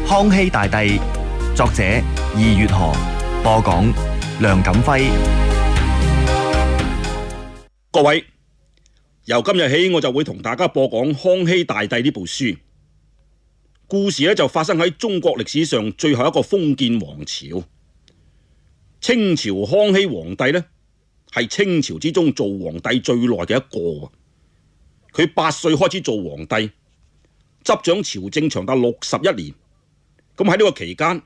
康熙大帝，作者二月河，播講梁錦輝。各位，由今日起我就會同大家播講《康熙大帝》呢部書。故事就發生喺中國歷史上最後一個封建王朝。清朝康熙皇帝呢，係清朝之中做皇帝最耐嘅一個。佢8歲開始做皇帝，執掌朝政長達61年。咁喺呢個期間，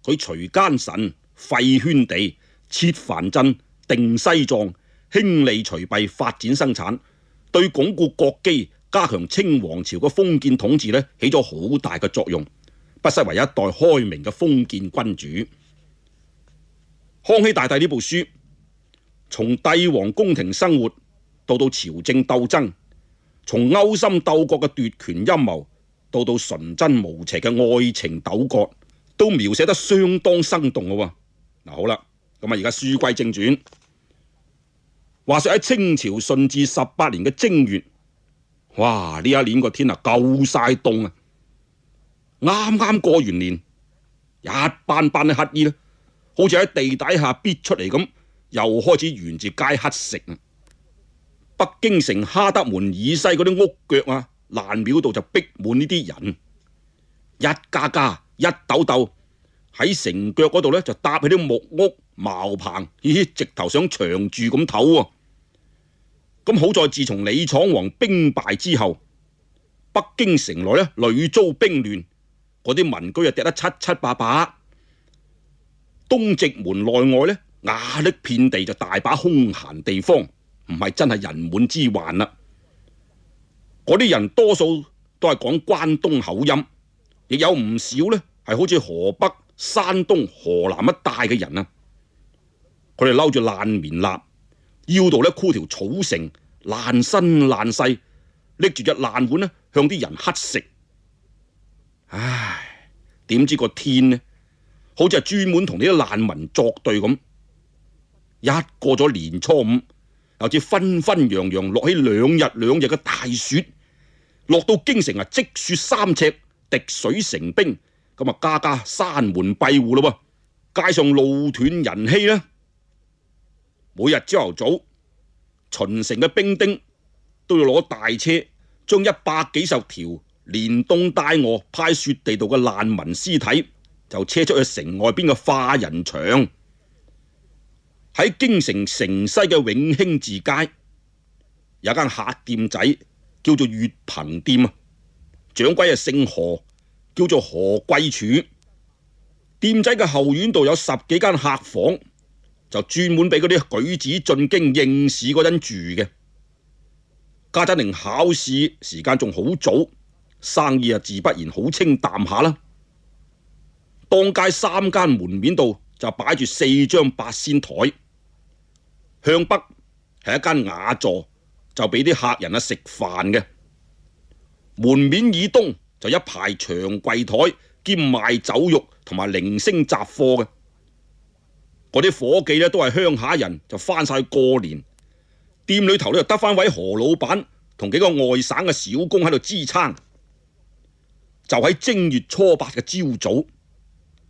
佢除奸臣、廢圈地、設藩鎮、定西藏、興利除弊、發展生產，對鞏固國基、加強清王朝嘅封建統治起咗好大嘅作用，不失為一代開明嘅封建君主。康熙大帝呢部書，從帝王宮廷生活到朝政鬥爭，從勾心鬥角嘅奪權陰謀，到純真無邪嘅愛情糾葛，都描寫得相當生動嘅。嗱，好啦，咁而家書歸正傳。話說喺清朝順治18年嘅正月，哇！呢一年個天夠晒凍啊！啱啱過完年，一班班嘅乞兒好似喺地底下逼出嚟咁，又開始沿住街乞食。北京城哈德門以西嗰啲屋腳爛廟度就逼滿呢啲人，一家家一竇竇喺城腳嗰度就搭起啲木屋茅棚，直頭想長住咁唞。咁好在自從李闖王兵敗之後，北京城內屢遭兵亂，嗰啲民居跌得七七八八，東直門內外瓦礫遍地，就大把空閒地方，唔係真係人滿之患啦。嗰啲人多數都係講關東口音，亦有唔少係好似河北、山東、河南一帶嘅人啊。佢哋摟住爛棉衲，腰度箍條草繩，爛身爛世，拎住隻爛碗向啲人乞食。唉，點知個天好似係專門同呢啲難民作對咁。一過咗年初5，又似紛紛揚揚落起2日2夜嘅大雪，落到京城積雪3尺，滴水成冰，咁家家閂門閉戶咯，街上路斷人稀啦。每日朝頭早，巡城嘅兵丁都要攞大車，將100幾十條連凍帶餓派雪地度嘅難民屍體就車出去城外邊嘅化人場。喺京城城西嘅永興寺街，有間客店仔叫做月朋店啊，掌櫃姓何，叫做何貴柱。店仔嘅後院度有10幾間客房，就專門俾嗰啲舉子進京應試嗰陣住嘅。家陣連考試時間仲好早，生意自不然好清淡下啦。當街3間門面度就擺住4張八仙台，向北係一間雅座，就俾啲客人食飯嘅。門面以東就一排長櫃台兼賣酒肉同埋零星雜貨嘅。嗰啲伙計都係鄉下人，就翻晒過年。店裏頭就得翻位何老闆同幾個外省嘅小工喺度支撐。就喺正月初8嘅朝早，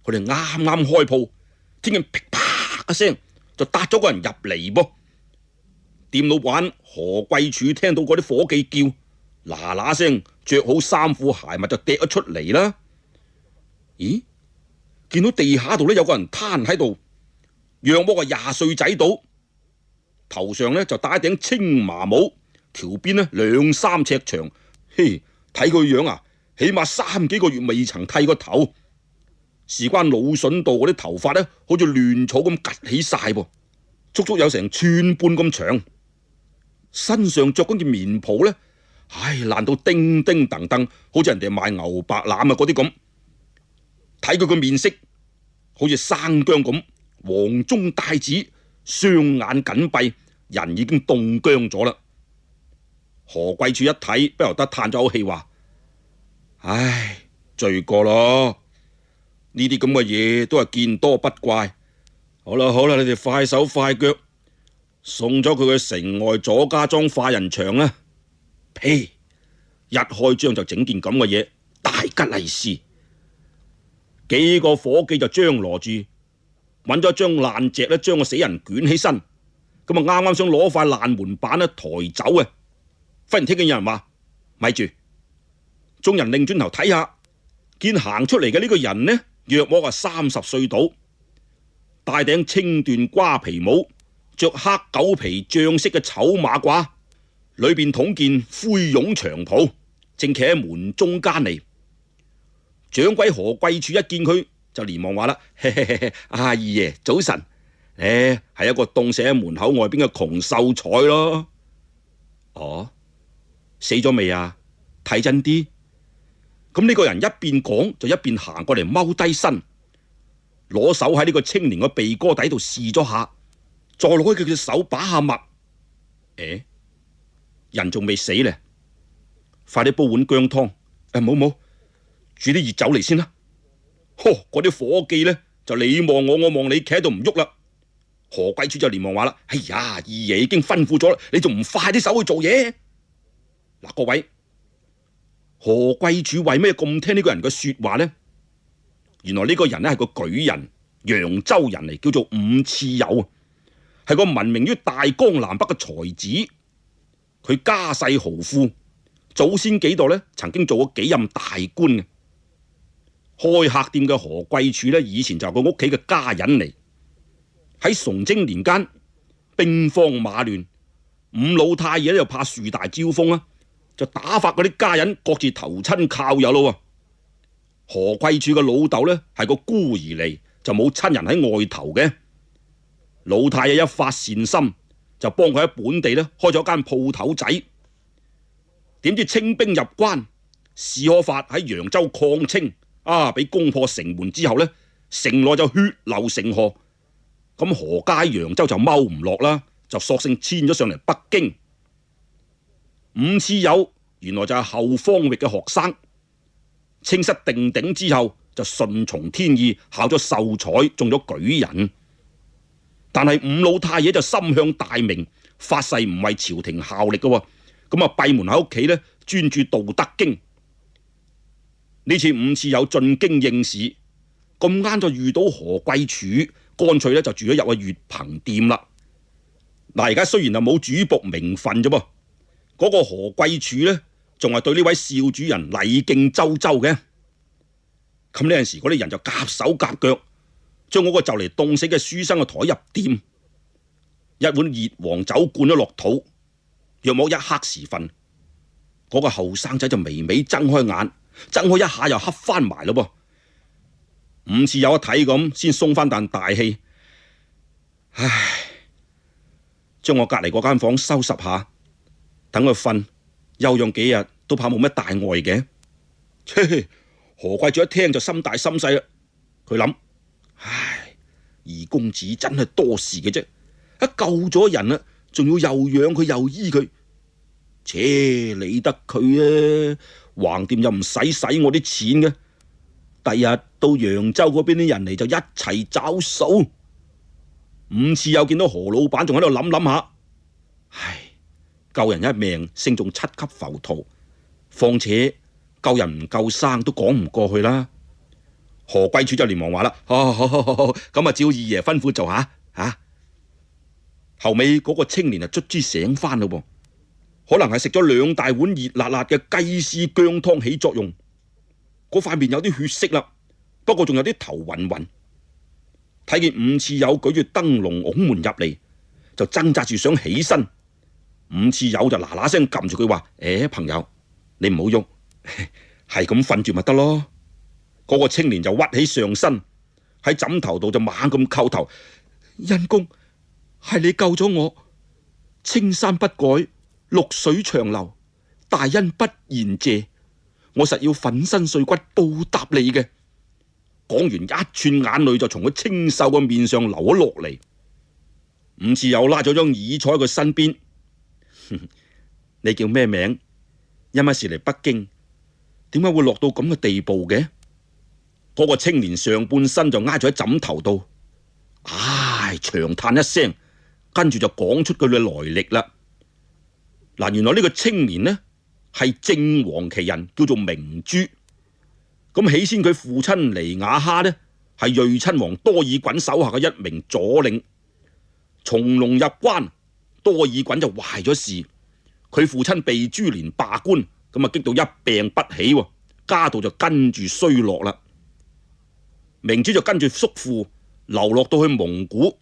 佢哋啱啱開鋪，聽見噼啪一聲就搭咗個人入嚟噃。店老闆何貴柱聽到嗰啲伙計叫，嗱嗱聲着好衫褲鞋襪就趯咗出嚟啦。咦？見到地下度有個人攤喺度，約莫個20歲仔到，頭上就戴一頂青麻帽，條邊2、3尺長。嘿，睇佢樣起碼3幾個月未曾剃過頭，事關老筍度嗰啲頭髮好似亂草咁趷起晒噃，足足有成寸半咁長。身上着嗰件棉袍爛到叮叮噹噹，好似人哋賣牛白欖嗰啲咁。睇佢個面色好似生薑咁，黃中帶紫，雙眼緊閉，人已經凍僵咗啦。何貴柱一睇，不由得嘆咗口氣話：唉，罪過咯！呢啲咁嘅嘢都係見多不怪。好啦，你哋快手快腳送咗佢去城外左家莊化人場啦。呸！一開張就整件咁嘅嘢，大吉利是。幾個伙計就張羅住揾咗張爛席咧，將個死人捲起身，咁啊啱啱想攞塊爛門板咧抬走啊！忽然聽見有人話：咪住！眾人擰轉頭睇下，見行出嚟嘅呢個人呢，約莫30歲到，戴頂青緞瓜皮帽，着黑狗皮醬色嘅醜馬褂，裏邊捅件灰絨長袍，正企喺門中間嚟。掌櫃何貴柱一見佢就連忙話啦：二爺早晨，係一個凍死喺門口外邊嘅窮秀才咯。哦，死咗未啊？睇真啲。咁呢個人一邊講就一邊行過嚟，踎低身，攞手喺呢個青年個鼻哥底度試咗下，再攞起佢嘅手把下脈。人仲未死咧，快啲煲碗薑湯。冇，煮啲熱酒嚟先啦。嗰啲伙計呢，就你望我，我望你，企喺度唔喐啦。何貴柱就連忙話啦：哎呀，二爺已經吩咐咗啦，你仲唔快啲手去做嘢？嗱，各位，何貴柱為咩咁聽呢個人嘅說話呢？原來呢個人呢係個舉人，揚州人嚟，叫做伍次友，係個聞名於大江南北嘅才子。佢家世豪富，祖先幾代呢曾經做過幾任大官嘅。開客店嘅何貴柱呢，以前就係佢屋企嘅家人嚟。喺崇禎年間，兵荒馬亂，伍老太爺就怕樹大招風啊，就打發嗰啲家人各自投親靠友咯。何貴柱嘅老豆呢係個孤兒嚟，就冇親人喺外頭嘅。老太爺一發善心，就幫佢喺本地呢開咗間鋪頭仔。點知清兵入關，史可法喺揚州抗清，俾攻破城門之後呢，城內就血流成河。咁何家喺揚州就踎唔落啦，就索性遷咗上嚟北京。伍次友原來就係後方域嘅學生，清室定鼎之後就順從天意，考咗秀才，中咗舉人。但係伍老太爺就心向大明，發誓唔為朝廷效力嘅，咁啊閉門喺屋企呢，專注道德經。呢次伍次友進京應試，咁啱就遇到何貴柱，乾脆咧就住咗入去月朋店啦。嗱，而家雖然係冇主僕名分啫噃，嗰個何貴柱呢，仲係對呢位少主人禮敬周周嘅。咁呢陣時嗰啲人就夾手夾腳，將嗰個就嚟凍死嘅書生嘅台入掂，一碗熱黃酒灌咗落肚。約莫一刻時分，嗰個後生仔就微微睜開眼，睜開一下又瞌翻埋咯噃。伍次友一睇咁，先鬆翻啖大氣。唉，將我隔籬嗰間房收拾下，等佢瞓，休養幾日都怕冇乜大礙嘅。何貴柱一聽就心大心細啦，佢諗：唉，二公子真係多事嘅啫，一救咗人啦，仲要又養佢又醫佢，切理得佢啊！橫掂又唔使我啲錢嘅。第日到揚州嗰邊啲人嚟就一齊找數。伍次友見到何老闆仲喺度諗下，唉，救人一命勝中7級浮屠，況且救人唔救生都講唔過去啦。何貴柱就連忙話啦：好，咁啊照二爺吩咐做下。後尾嗰個青年就卒之醒翻咯，可能係食咗2大碗熱辣辣嘅雞絲薑湯起作用。嗰塊面有啲血色啦，不過仲有啲頭暈暈。睇見伍次友舉住燈籠拱門入嚟，就掙扎住想起身。伍次友就嗱嗱聲撳住佢話：朋友，你唔好喐，係咁瞓住咪得咯。嗰個青年就屈起上身，喺枕頭度就猛咁叩頭：恩公，係你救咗我，青山不改，綠水長流，大恩不言謝。我實要粉身碎骨報答你嘅。講完，一串眼淚就從佢清秀嘅面上流咗落嚟。伍次友拉咗張椅坐喺佢身邊。你叫咩名？因乜事嚟北京？點解會落到咁嘅地步嘅？嗰個青年上半身就挨咗喺枕頭度，唉，長嘆一聲，跟住就講出佢嘅來歷啦。嗱，原來呢個青年呢係正黃旗人，叫做明珠。咁起先佢父親尼雅哈呢，係睿親王多爾袞手下嘅一名左領，從龍入關，多爾袞就壞咗事，佢父親被株連罷官，咁啊激到一病不起，家道就跟住衰落啦。明珠就跟住叔父流落到去蒙古，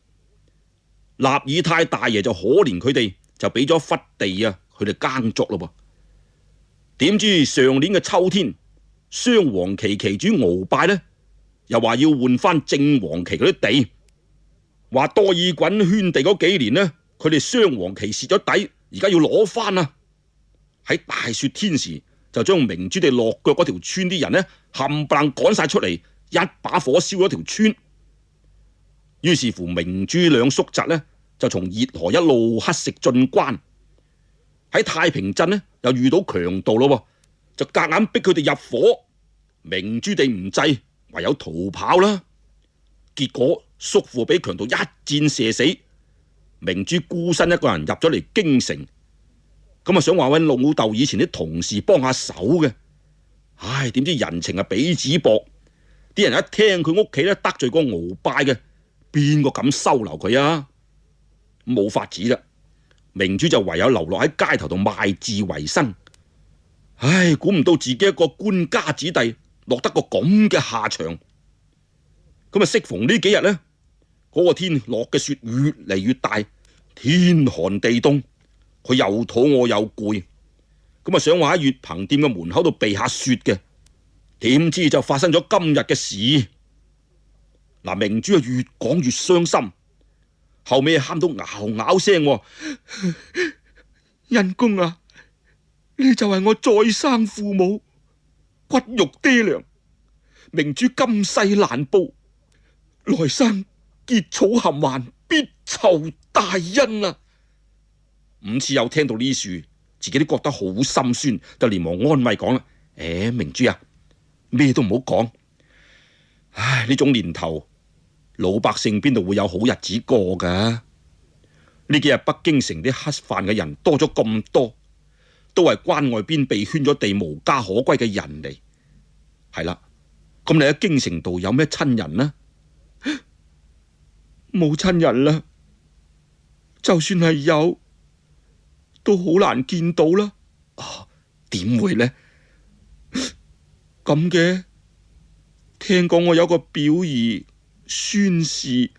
立爾泰大爺就可憐佢哋，就俾咗忽地啊佢哋耕作咯。點知上年嘅秋天，雙黃旗旗主鰲拜呢，又話要換翻正黃旗嗰啲地，話多爾袞圈地嗰幾年呢，佢哋雙黃旗蝕咗底，而家要攞翻啊！喺大雪天時，就將明珠地落腳嗰條村啲人呢，冚唪唥趕晒出嚟，一把火燒咗條村。於是乎，明珠兩叔侄呢，就從熱河一路乞食進關，喺太平鎮呢，又遇到強盜咯，就夾硬逼佢哋入伙。明珠地唔制，唯有逃跑啦。結果叔父俾強盜一箭射死，明珠孤身一個人入咗嚟京城，咁啊想話揾老豆以前啲同事幫下手嘅，唉，點知人情啊彼此薄，啲人一聽佢屋企咧得罪過鰲拜嘅，邊個敢收留佢啊？冇法子啦，明珠就唯有流落喺街頭度賣字為生。唉，估唔到自己一個官家子弟落得個咁嘅下場。咁啊適逢呢幾日呢，嗰個天落嘅雪越嚟越大，天寒地凍，佢又肚餓又攰，咁啊想話喺月朋店嘅門口度避下雪嘅，點知就發生咗今日嘅事。嗱，明珠啊越講越傷心，後尾喊到嗷嗷聲，恩公啊，你就係我再生父母，骨肉爹娘，明珠今世難報，來生結草含還，必酬大恩啊！伍次友聽到呢樹，自己都覺得好心酸，就連忙安慰講啦：明珠啊，咩都唔好講。唉，呢種年頭，老百姓邊度會有好日子過噶？呢幾日北京城啲乞飯嘅人多咗咁多，都係關外邊被圈咗地無家可歸嘅人嚟。係啦，咁你喺京城度有咩親人呢？冇親人啦，就算係有，都好難見到啦。點會呢？咁嘅，聽講我有個表姨孫氏，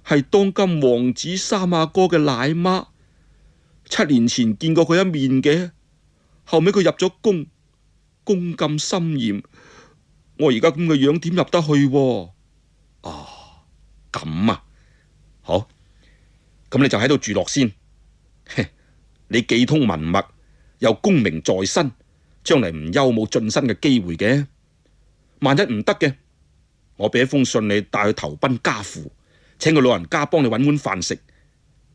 係當今王子三阿哥嘅奶媽，7年前見過佢一面嘅，後尾佢入咗宮，宮禁森嚴，我而家咁嘅樣點入得去？咁啊，好，咁你就喺度住落先。你既通文墨，又功名在身，將嚟唔憂冇晉身嘅機會嘅。萬一唔得嘅，我俾一封信你帶去投奔家父，請個老人家幫你搵碗飯食。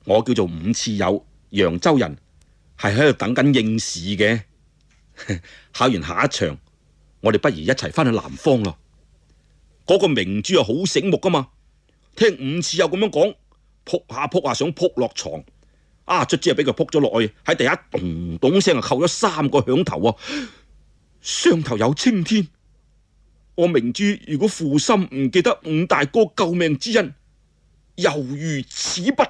我叫做伍次友，揚州人，係喺度等緊應試嘅。考完下一場，我哋不如一齊翻去南方咯。嗰個明珠啊好醒目噶嘛，聽伍次友咁樣講，撲下想撲落床，卒之係俾佢撲咗落去，喺地下咚咚聲啊扣咗3個響頭啊，上頭有青天。我明珠如果負心唔記得伍大哥救命之恩，猶如此筆。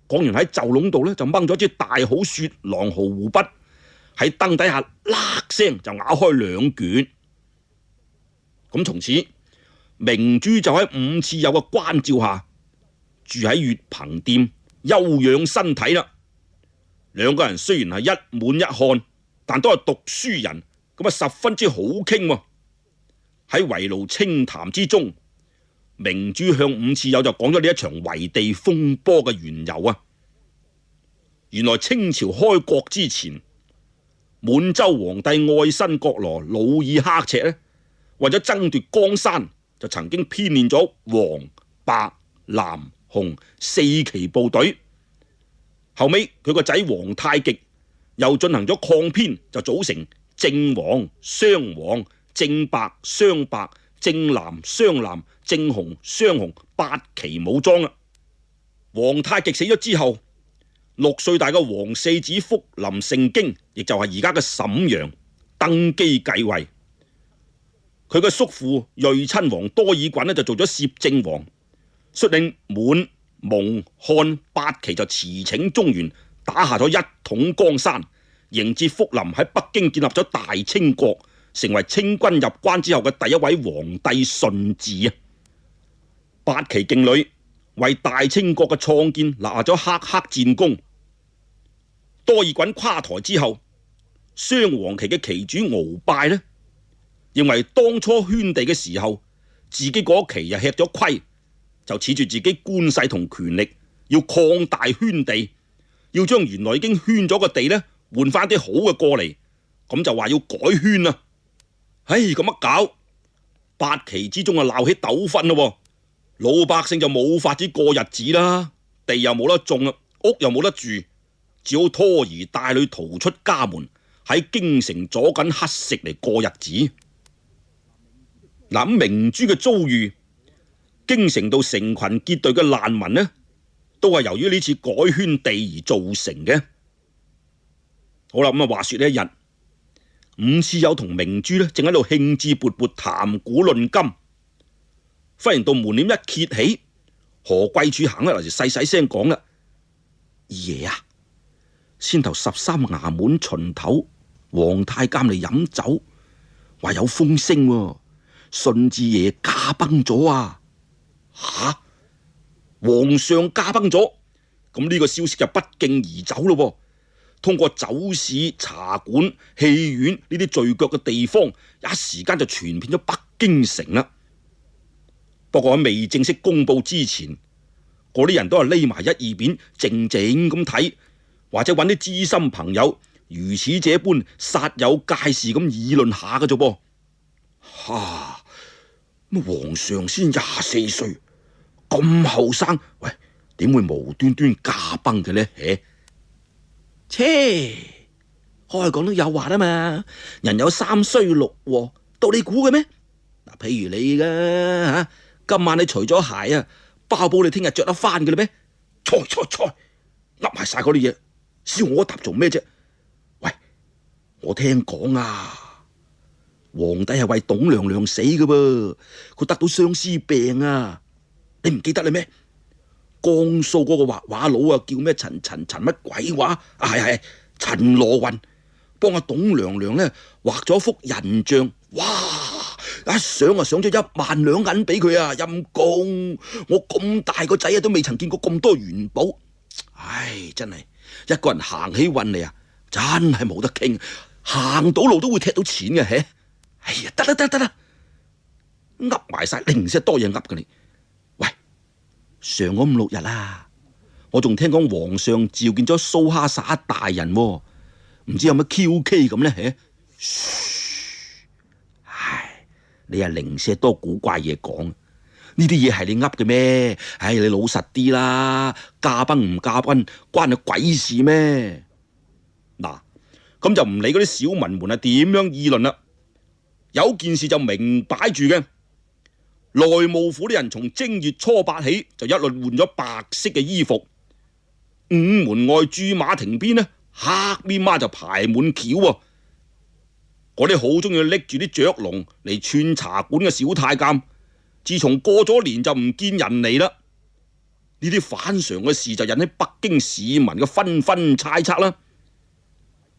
講完喺袖籠度呢，就掹咗支大好雪狼毫湖筆，喺燈底下喇聲就咬開2卷。咁從此明珠就喺伍次友嘅關照下，住喺月朋店休養身體啦。2個人雖然係一滿一漢，但都係讀書人，咁啊十分之好傾。喺圍爐清談之中，明珠向伍次友就講咗呢一場圍地風波嘅緣由啊。原來清朝開國之前，滿洲皇帝愛新覺羅努爾哈赤呢，為咗爭奪江山，就曾經編練咗黃、白、藍、紅4旗部隊。後尾佢個仔皇太極又進行咗擴編，就組成正黃、雙黃、正白、雙白、正藍、雙藍、正紅、雙紅8旗武裝啦。皇太極死咗之後，6歲大嘅皇四子福臨盛京，亦就係而家嘅瀋陽登基繼位。佢嘅叔父睿親王多爾袞呢就做咗攝政王，率領滿、蒙、漢八旗就馳騁中原，打下咗一統江山，迎接福臨喺北京建立咗大清國，成為清軍入關之後嘅第一位皇帝順治啊！八旗勁旅為大清國嘅創建立下咗赫赫戰功。多爾袞垮台之後，雙黃旗嘅旗主鰲拜呢，認為當初圈地嘅時候，自己嗰旗又吃咗虧，就恃住自己官勢同權力，要擴大圈地，要將原來已經圈咗個地呢換翻啲好嘅過嚟，咁就話要改圈啊！唉，咁乜搞？八旗之中啊鬧起糾紛咯，老百姓就冇法子過日子啦，地又冇得種啊，屋又冇得住，只好拖兒帶女逃出家門，喺京城阻緊乞食嚟過日子。嗱，明珠嘅遭遇，京城度成群結隊嘅難民呢，都係由於呢次改圈地而造成嘅。好啦，咁啊，話說呢一日，伍次友同明珠呢正喺度興致勃勃談古論今，忽然到門簾一揭起，何貴柱行咗嚟就細細聲講啦：二爺啊，先頭13衙門巡頭黃太監嚟飲酒，話有風聲喎，順治爺駕崩咗啊！吓，皇上駕崩咗，咁呢個消息就不脛而走咯。通過酒肆、茶館、戲院呢啲聚腳嘅地方，一時間就傳遍咗北京城啦。不過喺未正式公布之前，嗰啲人都係匿埋一二邊，靜靜咁睇，或者揾啲知心朋友如此這般煞有介事咁議論下嘅啫噃。哈！咁皇上先24歲，咁後生，喂，點會無端端駕崩嘅呢？切，開講都有話啦嘛，人有三衰六禍，到你估嘅咩？嗱，譬如你噶今晚你除咗鞋啊，包保你聽日着得翻嘅啦咩？錯，噏埋晒嗰啲嘢，燒我一沓做咩啫？喂，我聽講啊，皇帝係為董娘娘死嘅噃，佢得到相思病啊，你唔記得啦咩？江蘇嗰個畫畫佬啊，叫咩陳乜鬼話？係陳羅雲，幫阿董娘娘呢畫咗幅人像，哇！一想啊，想咗1萬兩銀俾佢啊，陰公！我咁大個仔啊，都未曾見過咁多元寶，唉，真係一個人行起運嚟啊，真係冇得傾，行到路都會踢到錢嘅，嘿！哎呀，得啦，噏埋晒，零舍多嘢噏嘅你。上咗5、6日啦，我仲聽講皇上召見咗蘇哈薩大人，唔知有乜 QK 咁呢？唉，你係零舍多古怪嘢講，呢啲嘢係你噏嘅咩？唉，你老實啲啦，駕崩唔駕崩關你鬼事咩？嗱，咁就唔理嗰啲小民們係點樣議論啦，有件事就明擺住嘅。內務府啲人從正月初8起就一律換咗白色嘅衣服，午門外駐馬亭邊呢，黑咪媽就排滿轎喎。嗰啲好中意拎住啲雀籠嚟串茶館嘅小太監，自從過咗年就唔見人嚟啦。呢啲反常嘅事就引起北京市民嘅紛紛猜測啦。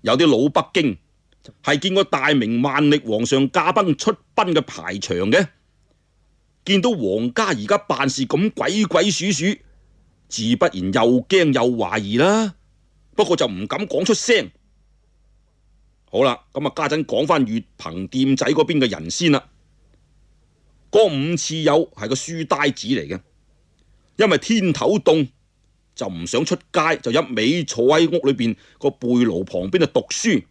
有啲老北京係見過大明萬曆皇上駕崩出殯嘅排場嘅。見到皇家而家辦事咁鬼祟祟，自不然又驚又懷疑啦。不過就唔敢講出聲。好啦，咁啊家陣講翻月朋店仔嗰邊嘅人先啦。嗰伍次友係個書呆子嚟嘅，因為天頭凍就唔想出街，就一味坐喺屋裏邊個背爐旁邊度讀書。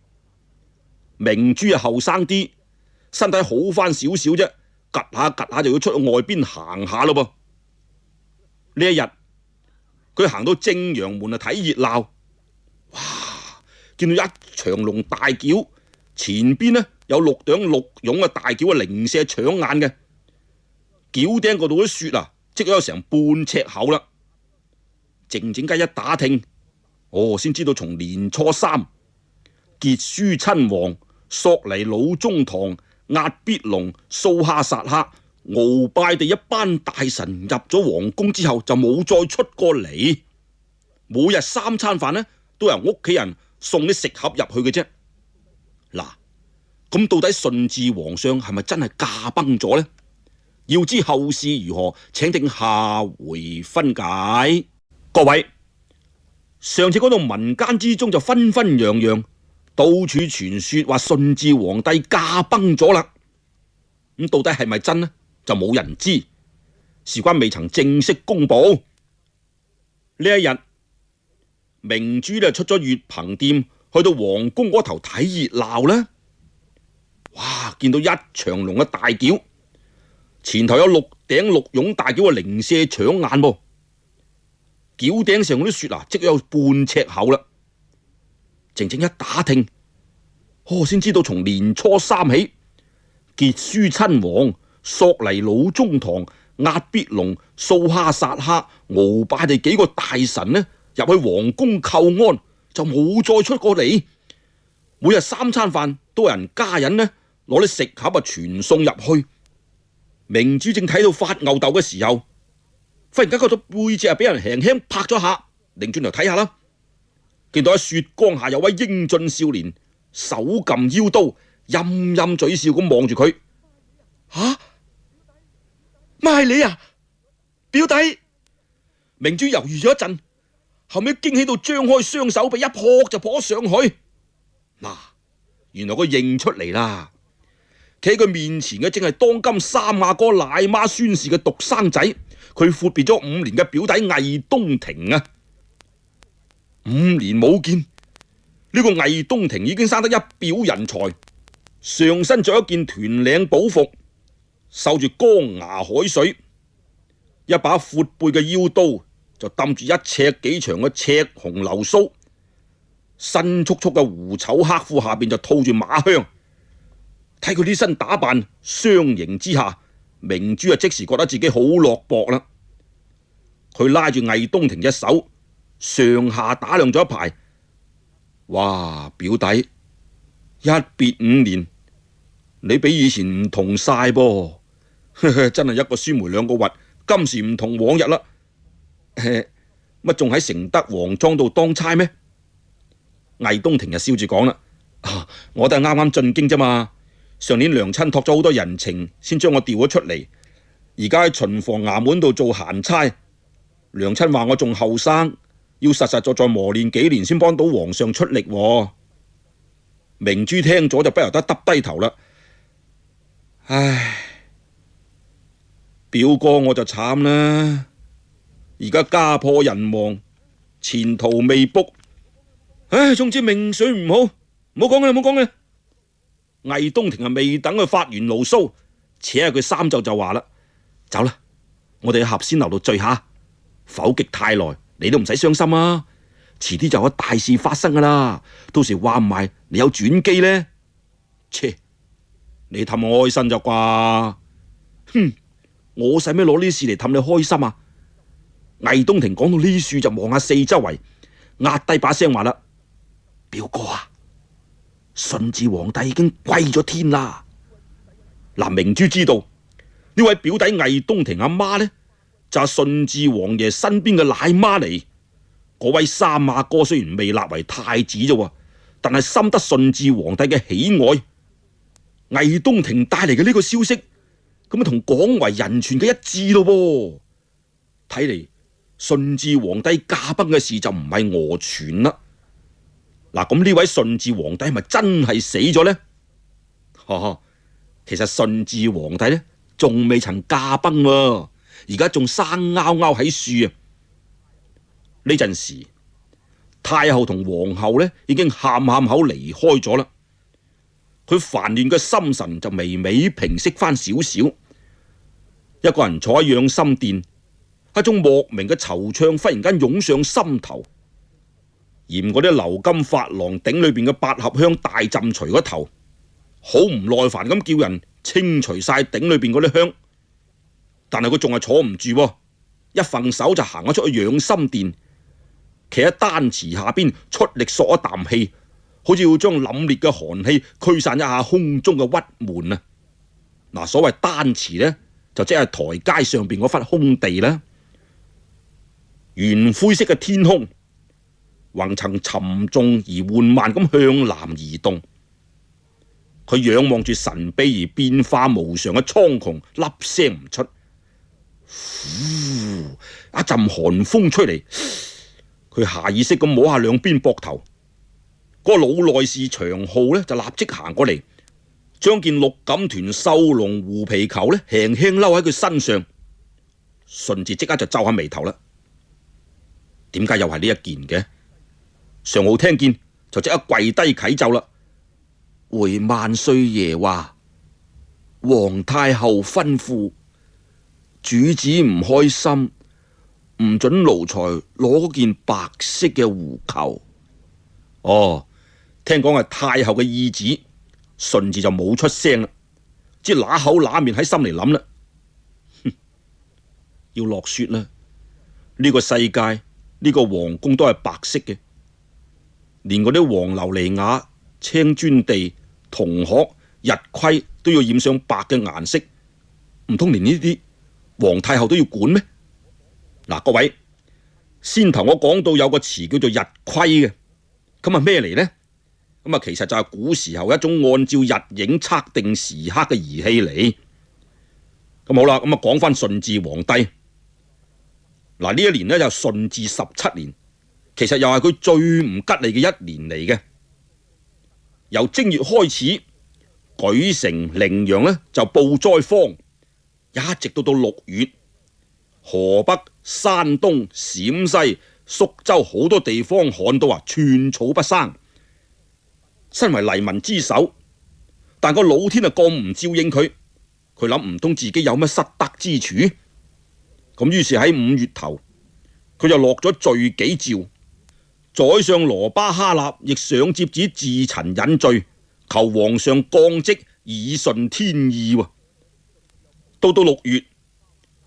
明珠啊後生啲，身體好翻少少啫。趌下就要出去外邊行下咯噃。呢一日佢行到正陽門啊睇熱鬧，哇！見到一長龍大轎，前邊呢有6頂綠絨嘅大轎啊，零舍搶眼嘅。轎頂嗰度啲雪啊，積咗有成半尺厚啦。靜靜雞一打聽，先知道從年初3，傑書親王、索尼老中堂、押必龍、蘇哈薩克、敖拜地一班大臣入咗皇宮之後就冇再出過嚟，每日3餐飯呢都由屋企人送啲食盒入去嘅啫。嗱，咁到底順治皇上係咪真係駕崩咗呢？要知後事如何，請聽下回分解。各位，上次講到民間之中就紛紛揚揚，到處傳說話順治皇帝駕崩咗啦。咁到底係咪真呢？就冇人知，事關未曾正式公布。呢一日，明珠就出咗月憑店，去到皇宮嗰頭睇熱鬧啦。哇！見到一長龍嘅大轎，前頭有6頂6擁大轎嘅零舍搶眼噃。轎頂上嗰啲雪啊，即有半尺厚啦。靜靜一打聽，先知道從年初3起，傑書親王、索尼老中堂、押必龍、蘇哈薩克、敖拜地幾個大臣呢，入去皇宮叩安，就冇再出過嚟。每日3餐飯都有人家人呢攞啲食盒啊傳送入去。明珠正睇到發吽哣嘅時候，忽然間覺到背脊啊俾人輕輕拍咗下，擰轉頭睇下啦，見到喺雪光下有位英俊少年，手cầm腰刀，陰陰嘴笑咁望住佢。乜係你啊，表弟？明珠猶豫咗一陣，後尾驚喜到張開雙手臂，一撲就撲上去。原來佢認出嚟啦，企喺佢面前嘅正係當今三阿哥奶媽孫氏嘅獨生仔，佢闊別咗5年嘅表弟魏東庭啊。5年冇見，呢個魏東庭已經生得一表人才，上身着一件團領寶服，繡住江崖海水，一把闊背嘅腰刀就揼住1尺幾長嘅赤紅流蘇，新簇簇嘅狐醜黑褲下邊就套住馬香。睇佢呢身打扮，相形之下，明珠啊即時覺得自己好落魄啦。佢拉住魏東庭隻手，上下打量咗一排。哇，表弟，一別5年，你比以前唔同晒噃，真係一個酸梅兩個核，今時唔同往日啦。乜仲喺承德皇莊度當差咩？魏東庭就笑住講啦，我都係啱啱進京啫嘛。上年娘親託咗好多人情，先將我調咗出嚟，而家喺巡防衙門度做閒差。娘親話我仲後生，要實實在在磨練幾年先幫到皇上出力。明珠聽咗就不由得耷低頭啦。唉，表哥我就慘啦，而家家破人亡，前途未卜。唉，總之命水唔好，唔好講啦，唔好講啦。魏東庭未等佢發完牢騷，扯下佢衫袖就話啦：走啦，我哋去合仙樓度聚下，否極太耐，你都唔使傷心啊。遲啲就有大事發生噶啦，到時話唔埋你有轉機呢。切，你氹我開心就啩？哼，我使咩攞呢事嚟氹你開心啊？魏東庭講到呢處就望下四周圍，壓低把聲話啦：表哥啊，順治皇帝已經歸咗天啦。明珠知道呢位表弟魏東庭阿媽呢，就係順治皇爺身邊嘅奶媽嚟。嗰位三阿哥雖然未立為太子啫，但係深得順治皇帝嘅喜愛。魏東庭帶嚟嘅呢個消息，咁啊同廣為人傳嘅一致咯噃。睇嚟順治皇帝駕崩嘅事就唔係訛傳啦。咁呢位順治皇帝係咪真係死咗呢？其實順治皇帝呢，仲未曾駕崩喎，而家仲生勾勾喺樹啊！呢陣時，太后同皇后呢已經喊口離開咗啦。佢煩亂嘅心神就微微平息翻少少，一個人坐喺養心殿，一種莫名嘅惆悵忽然間湧上心頭。嫌嗰啲鎏金珐琅鼎裏邊嘅百合香大浸除嗰頭，好唔耐煩咁叫人清除晒鼎裏邊嗰啲香，但係佢仲係坐唔住，一揈手就行咗出去養心殿，企喺丹池下邊出力索一啖氣，好似要將凜冽嘅寒氣驅散一下空中嘅鬱悶啊！嗱，所謂丹池呢，就即係台階上邊嗰忽空地啦。圓灰色嘅天空，雲層沉重而緩慢咁向南移動。佢仰望住神秘而變化無常嘅蒼穹，粒聲唔出。呼，一陣寒風吹嚟，佢下意識咁摸下兩邊膊頭。嗰個老內侍長號呢，就立即行過嚟，將件綠錦團繡龍狐皮裘呢輕輕摟喺佢身上。順治即刻就皺下眉頭啦。點解又係呢一件嘅？常浩聽見就即刻跪低啟奏啦。回萬歲爺話，皇太后吩咐主子唔開心，唔准奴才攞嗰件白色嘅狐裘。哦，聽講係太后嘅意旨，順治就冇出聲啦，只揦口揦面喺心嚟諗啦。要落雪啦！呢個世界，呢個皇宮都係白色嘅，連嗰啲黃琉璃瓦、青磚地、銅殼、日檜都要染上白嘅顏色，唔通連呢啲皇太后都要管咩？嗱，各位，先頭我講到有個詞叫做日檜嘅，咁啊咩嚟呢？咁啊其實就係古時候一種按照日影測定時刻嘅儀器嚟。咁好啦，咁啊講翻順治皇帝。嗱，呢一年呢，就順治17年，其實又係佢最唔吉利嘅一年嚟嘅。由正月開始，莒城、陵陽呢就報災荒，一直到6月，河北、山東、陝西、蘇州好多地方旱到寸草不生。身為黎民之首，但個老天啊咁唔照應佢，佢諗唔通自己有乜失德之處。咁於是喺5月頭，佢就落咗罪己詔，宰相羅巴哈納亦上摺子自陳引罪，求皇上降職以順天意。到6月，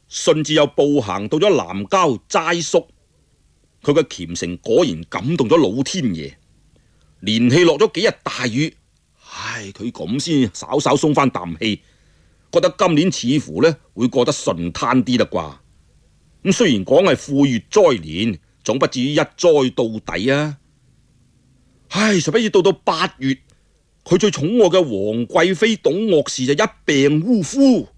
順治又步行到咗南郊齋宿，佢嘅虔誠果然感動咗老天爺，連氣落咗幾日大雨，佢咁先稍稍鬆翻啖氣，覺得今年似乎呢會過得順攤啲啦啩。咁雖然講係富裕災年，總不至於一災到底啊！誰不知到8月，佢最寵愛嘅皇貴妃董鄂氏就一病嗚呼，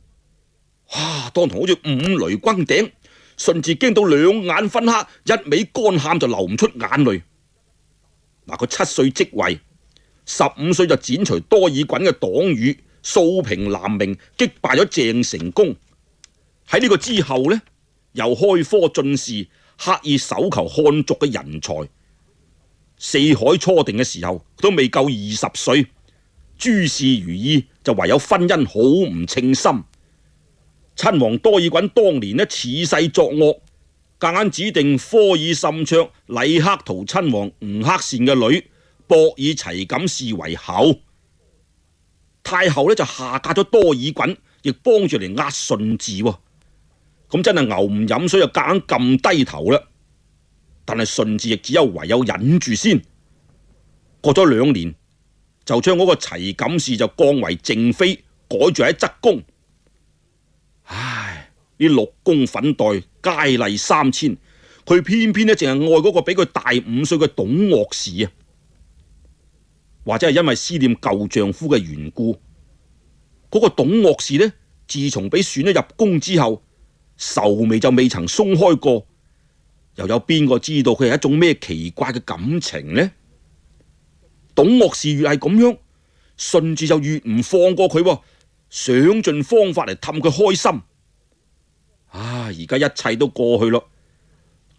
當堂好似5雷轟頂，順治驚到兩眼昏黑，一味乾喊就流唔出眼淚。佢7歲即位，15歲就剪除多爾袞嘅黨羽，掃平南明，擊敗咗鄭成功。喺呢個之後呢，又開科進士，刻意搜求漢族嘅人才。四海初定嘅時候，都未夠20歲，諸事如意，就唯有婚姻好唔稱心。親王多爾袞當年呢，恃勢作惡，夾硬指定科爾沁卓、禮克圖親王吳克善嘅女博爾齊錦氏為后。太后呢，就下嫁咗多爾袞，亦幫住嚟壓順治。咁真係牛唔飲水就夾硬撳低頭啦。但係順治亦只有唯有忍住先。過咗2年，就將嗰個齊錦氏就降為靜妃，改住喺側宮。呢6宮粉黛佳麗3000，佢偏偏呢淨係愛嗰個比佢大5歲嘅董鄂氏啊。或者係因為思念舊丈夫嘅緣故，嗰個董鄂氏呢，自從俾選咗入宮之後，愁眉就未曾鬆開過。又有邊個知道佢係一種咩奇怪嘅感情呢？董鄂氏越係咁樣，順治就越唔放過佢，想盡方法嚟氹佢開心。而家一切都過去咯。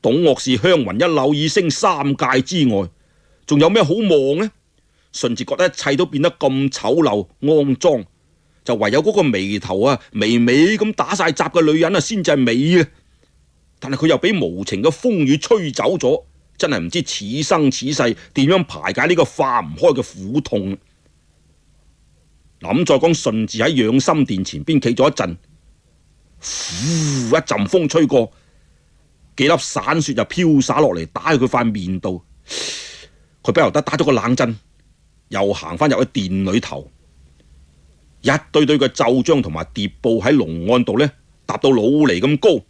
董鄂氏香雲一柳已升3界之外，仲有咩好望呢？順治覺得一切都變得咁醜陋骯髒，就唯有嗰個眉頭微微咁打晒雜嘅女人先至係美嘅。但係佢又俾無情嘅風雨吹走咗，真係唔知此生此世點樣排解呢個化唔開嘅苦痛。咁再講順治喺養心殿前邊企咗一陣，呼，一陣風吹過，幾粒散雪就飄灑落嚟，打喺佢塊面度。佢不由得打咗個冷震，又行翻入去殿裏頭。一堆堆嘅奏章同埋牒報喺龍案度呢，搭到老嚟咁高，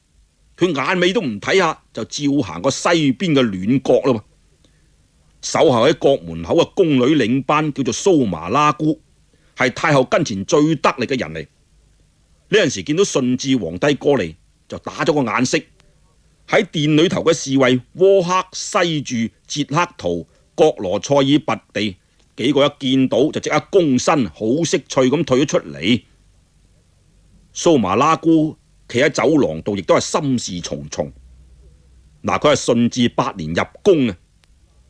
佢眼尾都唔睇下，就照行過西邊嘅暖閣啦。守候喺閣門口嘅宮女領班叫做蘇麻拉姑，係太后跟前最得力嘅人嚟。呢陣時見到順治皇帝過嚟，就打咗個眼色。喺殿裏頭嘅侍衛窩克、西柱、捷克圖、郭羅塞爾拔地幾個一見到就即刻躬身，好識趣咁退咗出嚟。蘇麻拉姑企喺走廊度，亦都係心事重重。嗱，佢係順治8年入宮啊，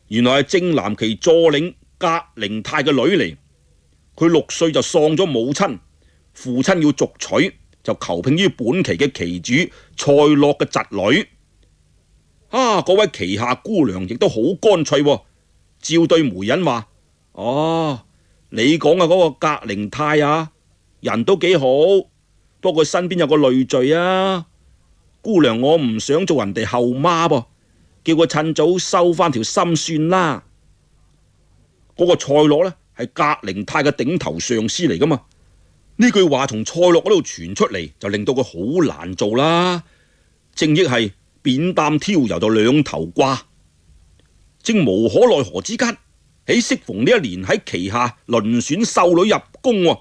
原來係正藍旗助領格寧泰嘅女嚟。佢6歲就喪咗母親，父親要續娶，就求聘於本旗嘅旗主蔡洛嘅侄女。嗰位旗下姑娘亦都好乾脆，照對媒人話：你講嘅嗰個格寧泰啊，人都幾好，不過佢身邊有個累贅啊。姑娘，我唔想做人哋後媽噃，叫佢趁早收翻條心算啦。嗰個蔡洛呢，係格寧泰嘅頂頭上司嚟噶嘛？呢句話從蔡洛嗰度傳出嚟，就令到佢好難做啦。正憶係扁擔挑油就兩頭掛，正無可奈何之間，喺適逢呢一年喺旗下遴選秀女入宮，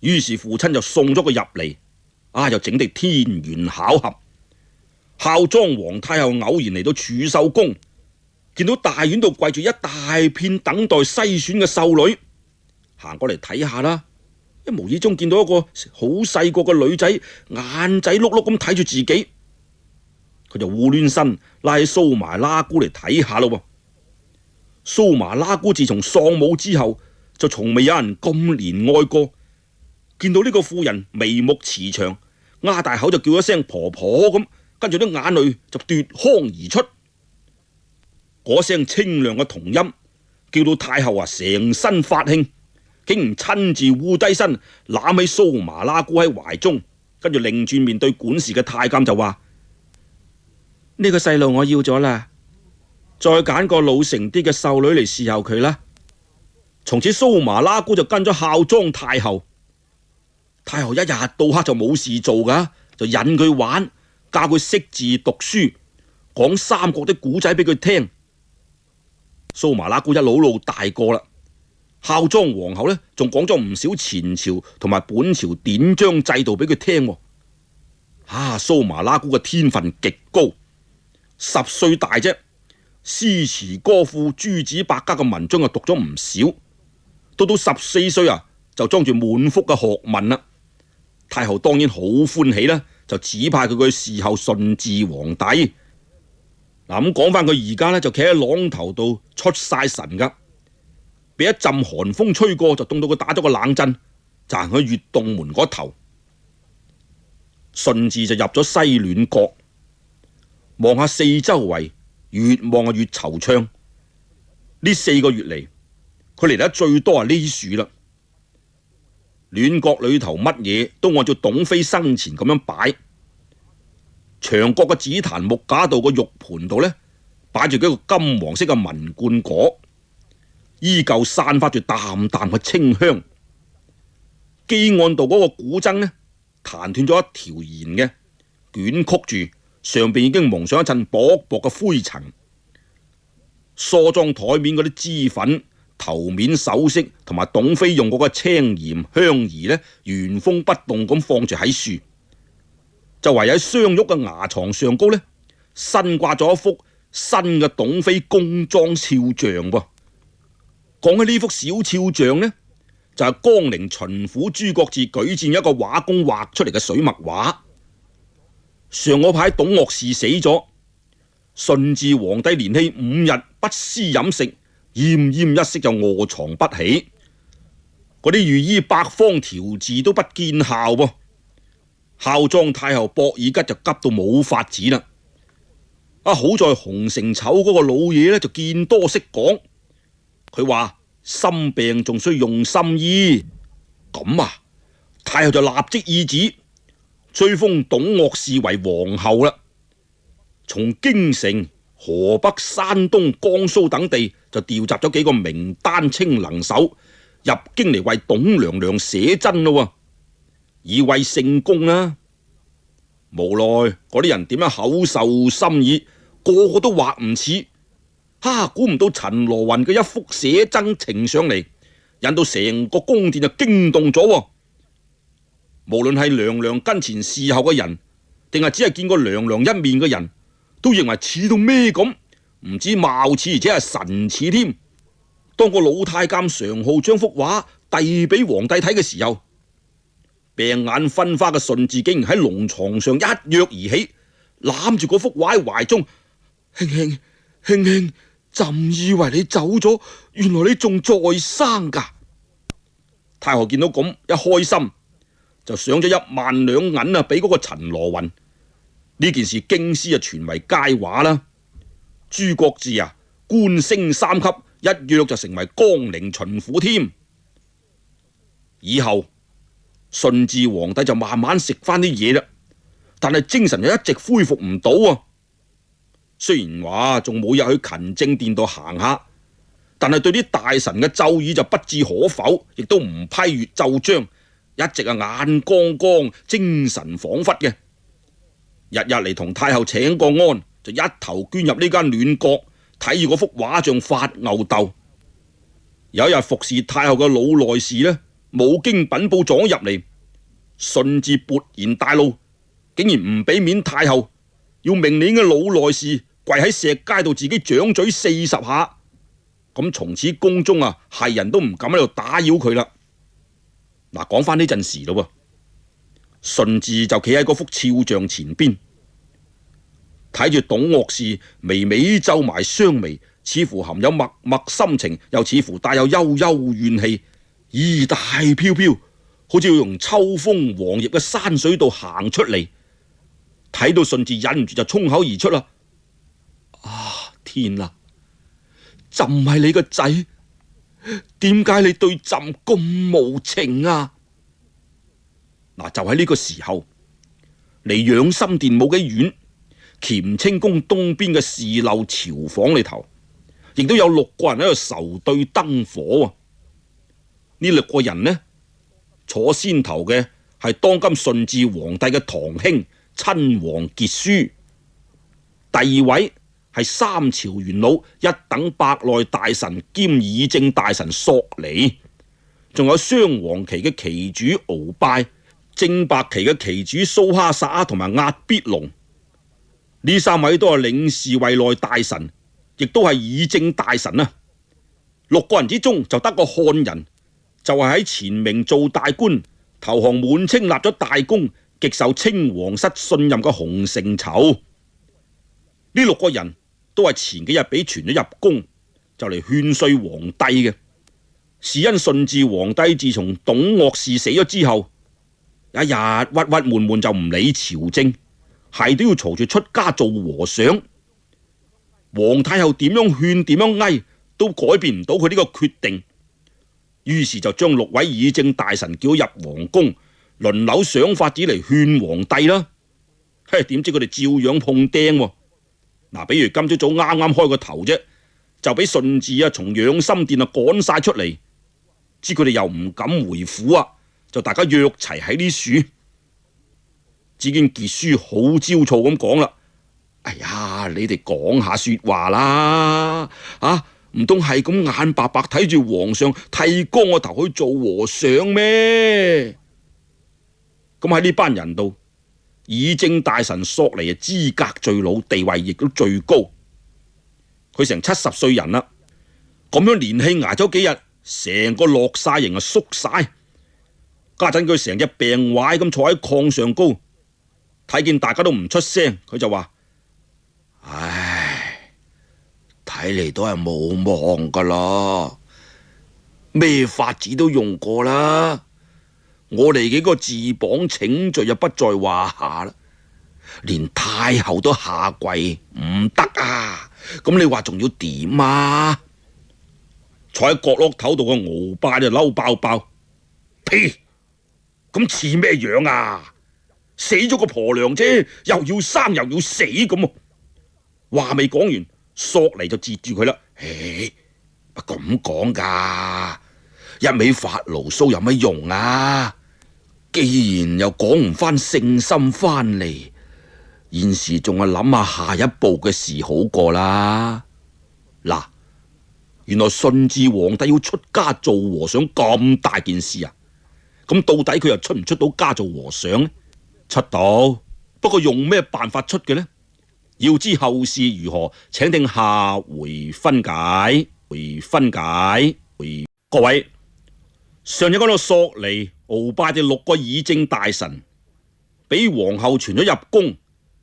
於是父親就送咗佢入嚟，又整得天緣巧合。孝莊皇太后偶然嚟到儲秀宮，見到大院度跪住一大片等待篩選嘅秀女，行過嚟睇下啦。一無意中見到一個好細個嘅女仔，眼仔碌碌咁睇住自己，佢就護亂身拉起蘇麻拉姑嚟睇下咯。蘇麻拉姑自從喪母之後，就從未有人咁憐愛過。見到呢個婦人眉目慈祥，擘大口就叫一聲婆婆咁，跟住啲眼淚就奪眶而出。嗰聲清亮嘅童音，叫到太后成身發興，竟然親自護低身攬起蘇麻拉姑喺懷中，跟住擰轉面對管事嘅太監就話：呢個細路我要咗啦，再揀個老成啲嘅秀女嚟侍候佢啦。從此蘇麻拉姑就跟咗孝莊太后。太后一日到黑就冇事做噶，就引佢玩，教佢識字讀書，講三國啲古仔俾佢聽。蘇麻拉姑一路大個啦，孝莊皇后呢，仲講咗唔少前朝同埋本朝典章制度俾佢聽。蘇麻拉姑嘅天分極高，10歲大啫，詩詞歌賦諸子百家嘅文章就讀咗唔少。到14歲就裝住滿腹嘅學問啦。太后當然好歡喜啦，就指派佢去侍候順治皇帝。咁講翻佢而家呢，就企喺廊頭度出晒神噶，俾一陣寒風吹過就凍到佢打咗個冷震，就行去月洞門嗰頭。順治就入咗西暖閣，望下四周圍，越望越惆悵。呢4個月嚟，佢嚟得最多係呢樹啦。暖閣裏頭乜嘢都按照董妃生前咁樣擺。牆角嘅紫檀木架度個玉盤度呢，擺住幾個金黃色嘅文冠果，依舊散發住淡淡嘅清香。基案度嗰個古箏呢，彈斷咗一條弦嘅，捲曲住，上邊已經蒙上一層薄薄嘅灰塵。梳妝台面嗰啲脂粉、頭面首飾同埋董妃用過嘅青鹽香儀呢，原封不動咁放住喺樹。就圍喺雙玉嘅牙床上高呢，新掛咗一幅新嘅董妃宮裝肖像噃。講起呢幅小肖像呢，就係江寧巡撫朱國治舉薦一個畫工畫出嚟嘅水墨畫。上嗰排董鄂士死咗，順治皇帝連氣5日不思飲食，奄奄一息就臥床不起。嗰啲御醫百方調治都不見效噃。孝莊太后博爾吉就急到冇法子啦。好在洪承疇嗰個老嘢呢，就見多識廣，佢話心病仲需用心醫。咁太后就立即懿旨，追封董鄂士為皇后啦。從京城、河北、山東、江蘇等地就調集咗幾個名丹青能手，入京嚟為董娘娘寫真咯，以慰聖功啦。無奈嗰啲人點樣口授心意，個個都畫唔似。估唔到陳羅雲嘅一幅寫真呈上嚟，引到成個宮殿就驚動咗。無論係娘娘跟前侍候嘅人，定係只係見過娘娘一面嘅人，都認為似到咩咁，唔止貌似，而且係神似添。當個老太監常浩將幅畫遞俾皇帝睇嘅時候，病眼昏花嘅順治竟然喺龍床上一躍而起，攬住嗰幅畫喺懷中，卿卿，朕以為你走咗，原來你仲在生噶。太后見到咁一開心，就上咗1萬兩銀啊，俾嗰個陳羅雲。呢件事京師啊傳為佳話啦。朱國治啊官升3級，一躍就成為江寧巡撫添。以後順治皇帝就慢慢食翻啲嘢啦，但係精神就一直恢復唔到啊。雖然話仲每日去勤政殿度行下，但係對啲大臣嘅奏議就不置可否，亦都唔批閱奏章，一直眼光光、精神恍惚嘅。日日嚟同太后請個安，就一頭捐入呢間暖閣，睇住嗰幅畫像發吽哣。有一日服侍太后嘅老內侍呢，冇經稟報撞入嚟，順治勃然大怒，竟然唔俾面太后，要命令嘅老內侍跪喺石階度自己掌嘴40下。咁從此宮中係人都唔敢喺度打擾佢啦。嗱，講翻呢陣時咯，順治就企喺嗰幅肖像前邊，睇住董鄂氏微微皺埋雙眉，似乎含有脈脈心情，又似乎帶有悠悠怨氣，衣帶飄飄，好似要從秋風黃葉嘅山水度行出嚟。睇到順治忍唔住就衝口而出啦！天啊！朕係你個仔，點解你對朕咁無情啊？嗱，就喺呢個時候，離養心殿冇幾遠，乾清宮東邊嘅侍樓朝房裏頭，亦都有6個人喺度仇對燈火。呢6個人呢，坐先頭嘅係當今順治皇帝嘅堂兄親王傑書，第二位係3朝元老一等伯內大臣兼議政大臣索尼，仲有雙黃旗嘅旗主鰲拜、正白旗嘅旗主蘇哈薩同埋壓必龍。呢3位都係領事衛內大臣，亦都係議政大臣啊。6個人之中就得個漢人，就係喺前明做大官，投降滿清立咗大功，極受清皇室信任嘅洪承疇。呢6個人都係前幾日俾傳咗入宮，就嚟勸說皇帝嘅。是因順治皇帝自從董鄂氏死咗之後，一日鬱鬱悶悶就唔理朝政，係都要嘈住出家做和尚。皇太后點樣勸點樣哀，都改變唔到佢呢個決定。於是就將6位議政大臣叫入皇宮，輪流想法子嚟勸皇帝啦。點知佢哋照樣碰釘。嗱，比如今朝早啱啱開個頭啫，就俾順治從養心殿趕晒出嚟，知佢哋又唔敢回府就大家約齊喺呢處。只見傑書好焦躁咁講啦：哎呀，你哋講下說話啦，唔通係咁眼白白睇住皇上剃光個頭去做和尚咩？咁喺呢班人度，議政大臣索尼資格最老，地位亦都最高。佢成70歲人啦，咁樣年氣挨咗幾日，成個落晒形縮晒。家陣佢成隻病壞咁坐喺炕上高，睇見大家都唔出聲，佢就話：唉，睇嚟都係冇望噶啦，咩法子都用過啦。我哋幾個自綁請罪就不在話下啦，連太后都下跪唔得啊！咁你話仲要點啊？坐喺角落頭度嘅鰲拜就嬲爆爆，呸！咁似咩樣啊？死咗個婆娘啫，又要生又要死咁。話未講完，索尼就截住佢啦。咁講噶，一味發牢騷有乜用啊？既然又講唔翻聖心翻嚟，現時仲係諗下下一步嘅事好過啦。嗱，原來順治皇帝要出家做和尚咁大件事啊！咁到底佢又出唔出到家做和尚呢？出到，不過用咩辦法出嘅呢？要知後事如何，請聽下回分解。各位，上日講到索尼、鰲拜哋6個議政大臣，俾皇后傳咗入宮，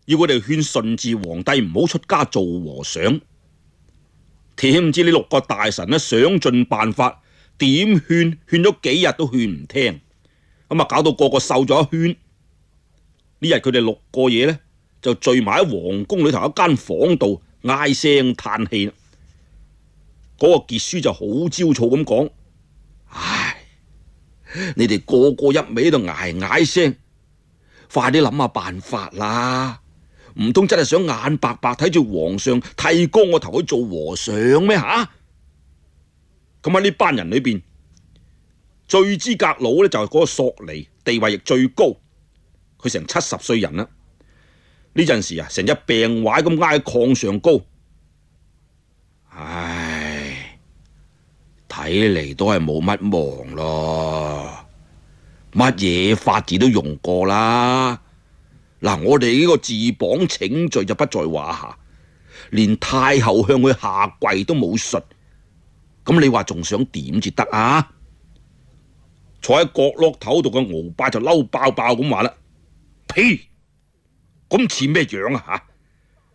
要佢哋勸順治皇帝唔好出家做和尚。點知呢6個大臣呢，想盡辦法，點勸咗幾日都勸唔聽，咁啊搞到個個瘦咗一圈。呢日佢哋6個嘢呢，就聚埋喺皇宮裏頭一間房度唉聲嘆氣。嗰個傑書就好焦躁咁講：唉，你哋個個一味喺度唉聲，快啲諗下辦法啦！唔通真係想眼白白睇住皇上剃光個頭去做和尚咩吓？咁喺呢班人裏邊，最資格老呢，就係嗰個索尼，地位亦最高，佢成70歲人啦。呢陣時啊，成隻病壞咁挨喺炕上高。唉，睇嚟都係冇乜忙咯，乜嘢法子都用過啦。嗱，我哋呢個自綁請罪就不在話下，連太后向佢下跪都冇術，咁你話仲想點至得啊？坐喺角落頭度嘅鰲拜就嬲爆爆咁話啦：呸！咁似咩樣啊吓？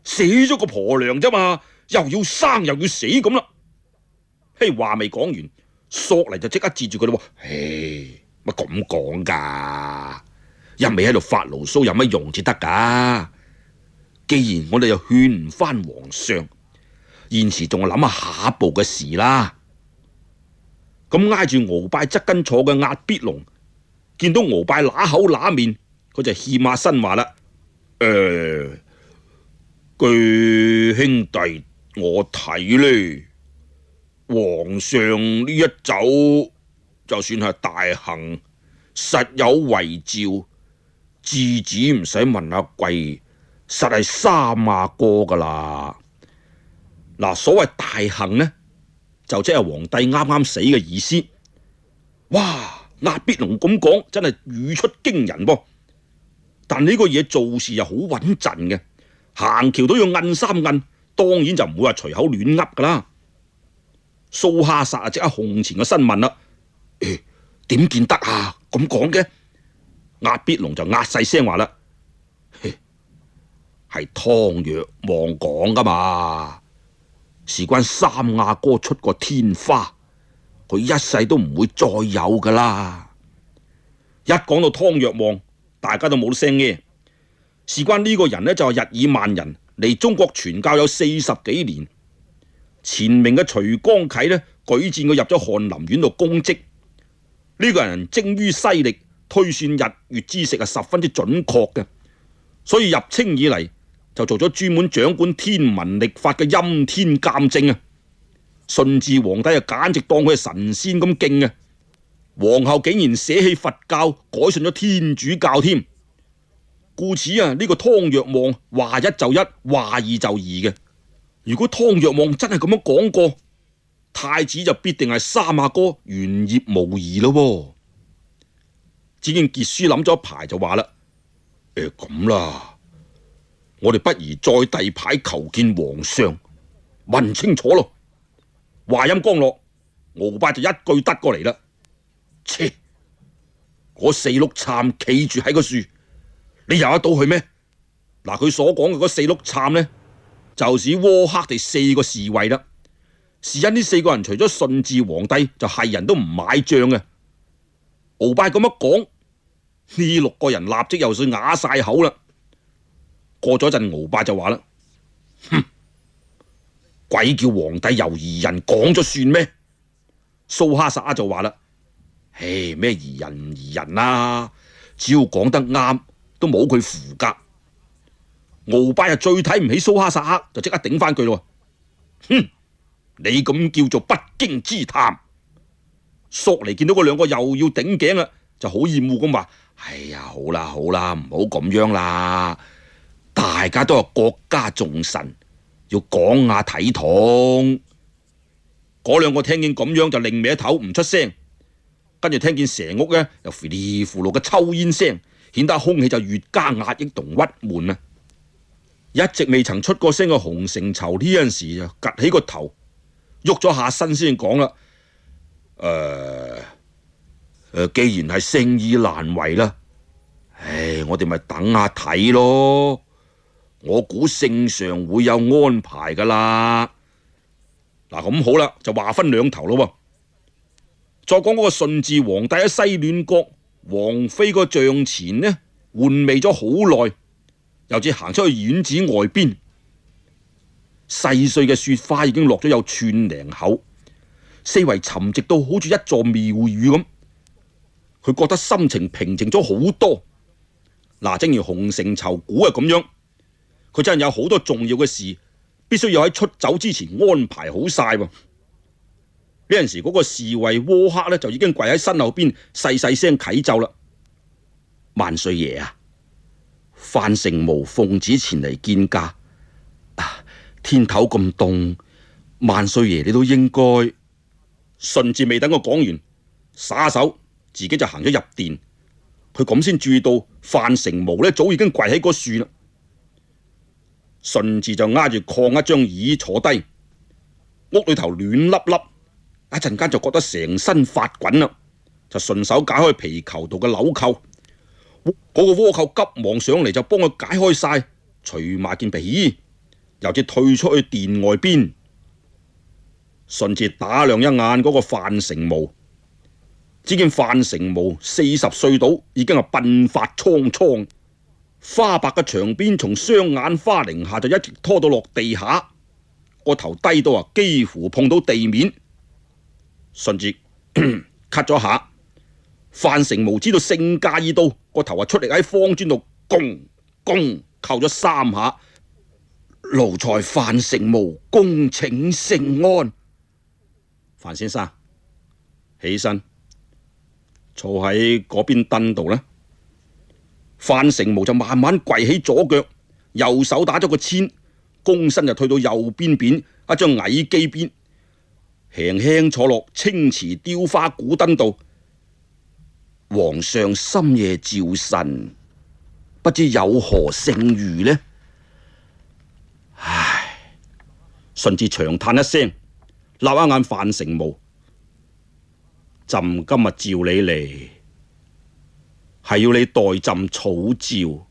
死咗個婆娘啫嘛，又要生又要死咁啦！嘿，話未講完，索尼就即刻截住佢啦。唉，乜咁講噶？一味喺度發牢騷有乜用至得噶？既然我哋又勸唔翻皇上，現時仲係諗下下一步嘅事啦。咁挨住鰲拜側跟坐嘅壓必龍，見到鰲拜揦口揦面，佢就欠下身話啦：據兄弟我睇呢，皇上呢一走，就算係大幸，實有遺詔。智子唔使問阿貴，實係三阿哥噶啦。嗱，所謂大幸呢，就即係皇帝啱啱死嘅意思。哇，壓必龍咁講，真係語出驚人噃。但呢個嘢做事又好穩陣嘅，行橋都要摁三摁，當然就唔會話隨口亂噏噶啦。蘇哈薩啊，即刻紅前個身問啦：點見得啊？咁講嘅？壓必龍就壓細聲話啦：係湯若望講噶嘛，事關三阿哥出過天花，佢一世都唔會再有噶啦。一講到湯若望，大家都冇得聲嘅。事關呢個人呢，就係日耳曼人，嚟中國傳教有40幾年。前明嘅徐光啟呢，舉薦佢入咗翰林院度公職。呢個人精於西歷，推算日月之食係十分之準確嘅，所以入清以嚟就做咗專門掌管天文曆法嘅欽天監正啊！順治皇帝啊，簡直當佢係神仙咁敬啊！皇后竟然捨棄佛教，改信咗天主教添。故此啊，呢個湯若望話一就一，話二就二嘅。如果湯若望真係咁樣講過，太子就必定係三阿哥玄燁無疑咯。只見傑書諗咗一排就話啦：咁啦，我哋不如再遞牌求見皇上，問清楚咯。話音剛落，鰲拜就一句得過嚟啦：切！嗰4碌杉企住喺個樹，你入得到去咩？嗱，佢所講嘅嗰4碌杉呢，就是倭黑地4個侍衛啦。是因呢4個人除咗順治皇帝，就係人都唔買賬嘅。鰲拜咁一講，呢6個人立即又算啞晒口啦。過咗一陣，鰲拜就話啦：哼，鬼叫皇帝由夷人講咗算咩？蘇哈薩就話啦：咩夷人唔夷人啊？只要講得啱，都冇佢符格。鰲拜最睇唔起蘇哈薩，就即刻頂翻句咯：哼，你咁叫做不經之談。索尼見到嗰兩個又要頂頸啦，就好厭惡咁話：哎呀，好啦好啦，唔好咁樣啦，大家都係國家重臣，要講下體統。嗰兩個聽見咁樣就擰歪頭唔出聲，跟住聽見成屋呢又糊里糊塗嘅抽煙聲，顯得空氣就越加壓抑同鬱悶啊！一直未曾出過聲嘅洪承疇呢陣時就趷起個頭，喐咗下身先講啦：既然係聖意難違啦，我哋咪等下睇咯。我估聖上會有安排噶啦。嗱，咁好啦，就話分兩頭咯。再講嗰個順治皇帝喺西暖閣王妃個像前呢，玩味咗好耐，又至行出去院子外邊。細碎嘅雪花已經落咗有寸零厚，四圍沉寂到好似一座廟宇咁。佢覺得心情平靜咗好多。嗱，正如洪承疇估係咁樣，佢真係有好多重要嘅事，必須要喺出走之前安排好晒。呢陣時嗰個侍衛窩克呢，就已經跪喺身後邊細細聲啟奏啦：萬歲爺啊，范成毛奉旨前嚟見駕。天頭咁凍，萬歲爺你都應該。順治未等我講完，撒手自己就行咗入殿。佢咁先注意到范成毛呢，早已經跪喺個樹啦。順治就挨住炕一張椅坐低，屋裏頭暖粒粒，一陣間就覺得成身發滾啦，就順手解開皮球度嘅紐扣。嗰個倭寇急忙上嚟就幫佢解開晒，除埋件皮衣，又至退出去殿外邊。順治打量一眼嗰個范成毛，只見范成毛40歲到，已經係鬢髮蒼蒼，花白嘅長辮從雙眼花翎下就一直拖到落地下，個頭低到幾乎碰到地面。順治咳咗下，范成毛知道聖駕已到，個頭出力喺方磚度拱拱叩咗3下。奴才范成毛恭請聖安。范先生，起身坐喺嗰邊凳度啦。范成毛就慢慢跪起左腳，右手打咗個扺，躬身就退到右邊邊一張矮機邊，輕輕坐落青瓷雕花古燈度。皇上深夜召臣，不知有何聖諭呢？唉，順治長嘆一聲，立一眼范成毛：朕今日召你嚟，係要你代朕草詔。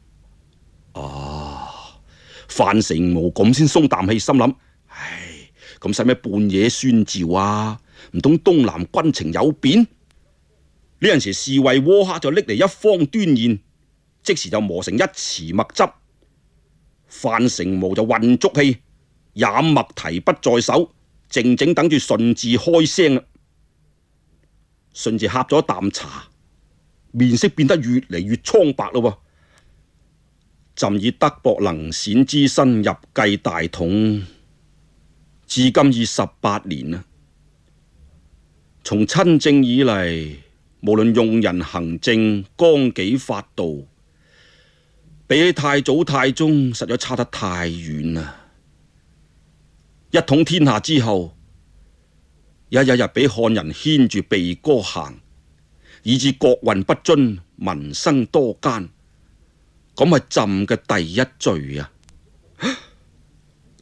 范成毛咁先鬆啖氣，心諗：唉，咁使咩半夜宣召啊？唔通東南軍情有變？呢陣時侍衛倭克就拎嚟一方端硯，即時就磨成一匙墨汁。范成毛就運足氣，飲墨提筆在手，靜靜等住順治開聲啦。順治呷咗一啖茶，面色變得越嚟越蒼白咯。朕以德薄能選之身入繼大統，至今已18年啦。從親政以嚟，無論用人行政、綱紀法度，比起太祖太宗實在差得太遠啦。一統天下之後，一日日俾漢人牽住鼻哥行，以致國運不遵，民生多艱，咁係朕嘅第一罪啊！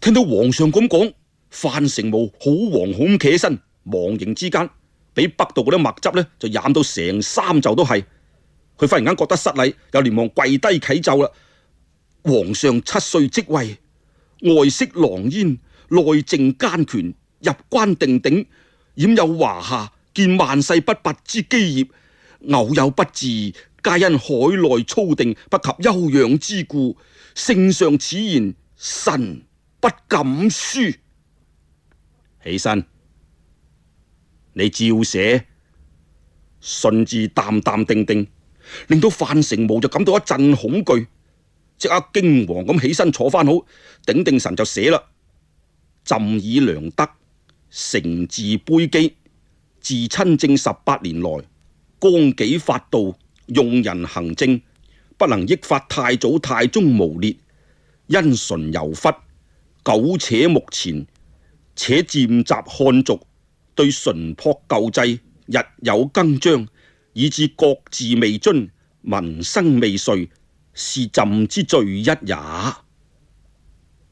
聽到皇上咁講，范成毛好惶恐咁企起身，忘形之間，俾北道嗰啲墨汁呢就染到成衫袖都係。佢忽然間覺得失禮，又連忙跪低啟奏啦：皇上7歲即位，外飾狼煙，內政奸權，入關定鼎，掩有華夏，見萬世不拔之基業，偶有不治，皆因海內操定不及休養之故。聖上此言，臣不敢輸。起身，你照寫。順治淡淡定定，令到范成毛就感到一陣恐懼，即刻驚惶咁起身坐翻好，頂定神就寫啦：朕以良德，誠治卑基，自親政18年來，綱紀法度，用人行政，不能益發太祖太宗誣衊，因循猶忽，苟且目前，且漸習漢族，對淳樸舊制日有更張，以致國治未遵，民生未遂，是朕之罪一也。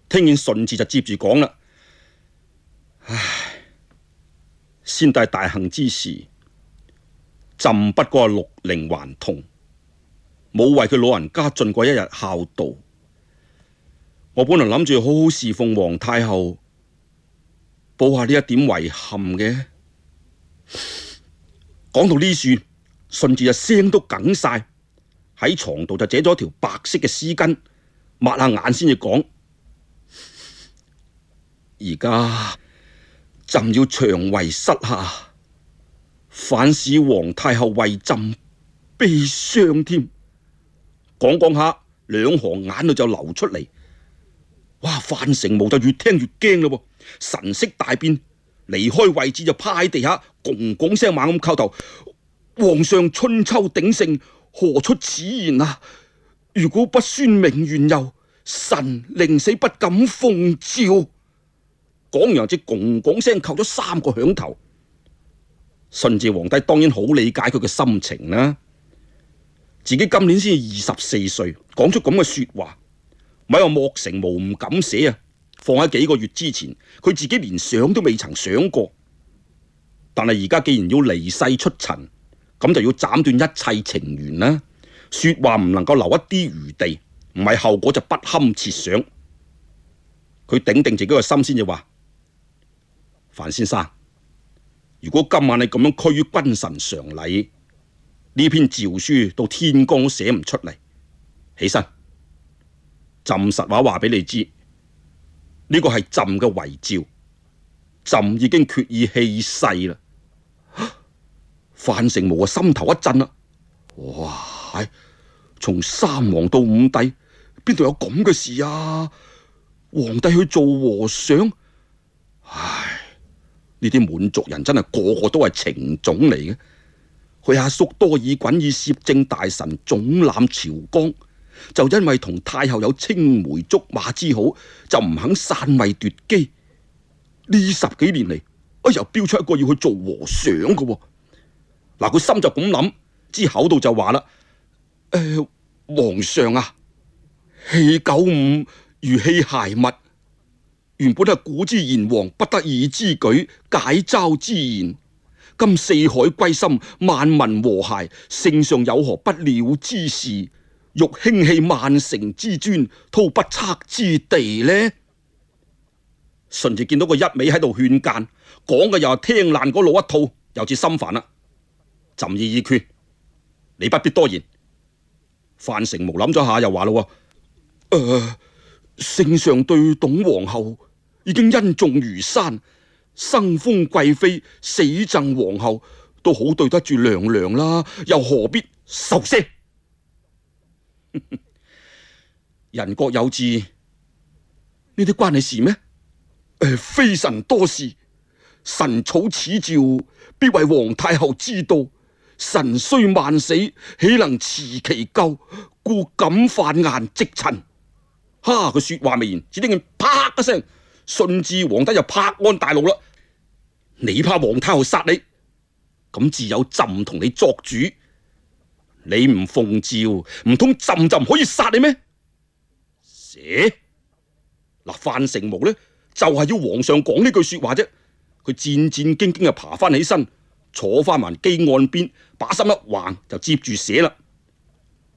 聽見順治就接住講啦，唉，先帝大幸之時，朕不過係60還童，冇為佢老人家盡過一日孝道。我本來諗住好好侍奉皇太后，報下呢一點遺憾嘅。講到呢處，順治就聲都梗晒，喺床度就扯咗條白色嘅絲巾，抹下眼先至講。而家朕要長為失下，反使皇太后為朕悲傷添。講講下，兩行眼淚就流出嚟。哇！范成武就越聽越驚咯，神色大變，離開位置就趴喺地下，咣咣聲猛咁叩頭。皇上春秋鼎盛，何出此言啊？如果不宣明緣由，臣寧死不敢奉詔。講完只咣咣聲叩咗3個響頭。順治皇帝當然好理解佢嘅心情啦。自己今年先至24歲，講出咁嘅說話，咪話莫成無唔敢寫啊！放喺幾個月之前，佢自己連想都未曾想過。但係而家既然要離世出塵，咁就要斬斷一切情緣啦。說話唔能夠留一啲餘地，唔係後果就不堪設想。佢頂定自己個心先至話：范先生，如果今晚你咁樣拘於君臣常禮，呢篇詔書到天光都寫唔出嚟。起身，朕實話話俾你知，呢個係朕嘅遺詔，朕已經決意棄世啦。范成武啊，心頭一震啦！哇，從3皇到5帝，邊度有咁嘅事啊？皇帝去做和尚，唉，呢啲滿族人真係個個都係情種嚟嘅。佢阿叔多爾袞以攝政大臣總攬朝綱，就因為同太后有青梅竹馬之好，就唔肯篡位奪基。呢10幾年嚟，又標出一個要去做和尚嘅。嗱，佢心就咁諗，之口度就話啦：皇上啊，棄九五如棄骸物，原本係古之炎黃不得已之舉，解嘲之言。今四海歸心，萬民和諧，聖上有何不了之事？欲輕棄萬乘之尊，叨不測之地呢？順治見到佢一味喺度勸諫，講嘅又係聽爛嗰老一套，又似心煩啦。朕意已決，你不必多言。范成無諗咗下，又話咯：聖上對董皇后已經恩重如山，生封貴妃，死贈皇后，都好對得住娘娘啦，又何必收聲？人各有志，呢啲關你事咩？非臣多事，臣草此詔，必為皇太后知道。臣雖萬死，豈能辭其咎？故敢犯顏即陳。哈！佢說話未完，只聽見啪一聲，順治皇帝就拍案大怒啦！你怕皇太后殺你？咁自有朕同你作主。你唔奉詔，唔通朕就唔可以殺你咩？寫嗱，范成無呢，就係要皇上講呢句說話啫。佢戰戰兢兢就爬翻起身，坐翻埋機案邊，把心一橫就接住寫啦。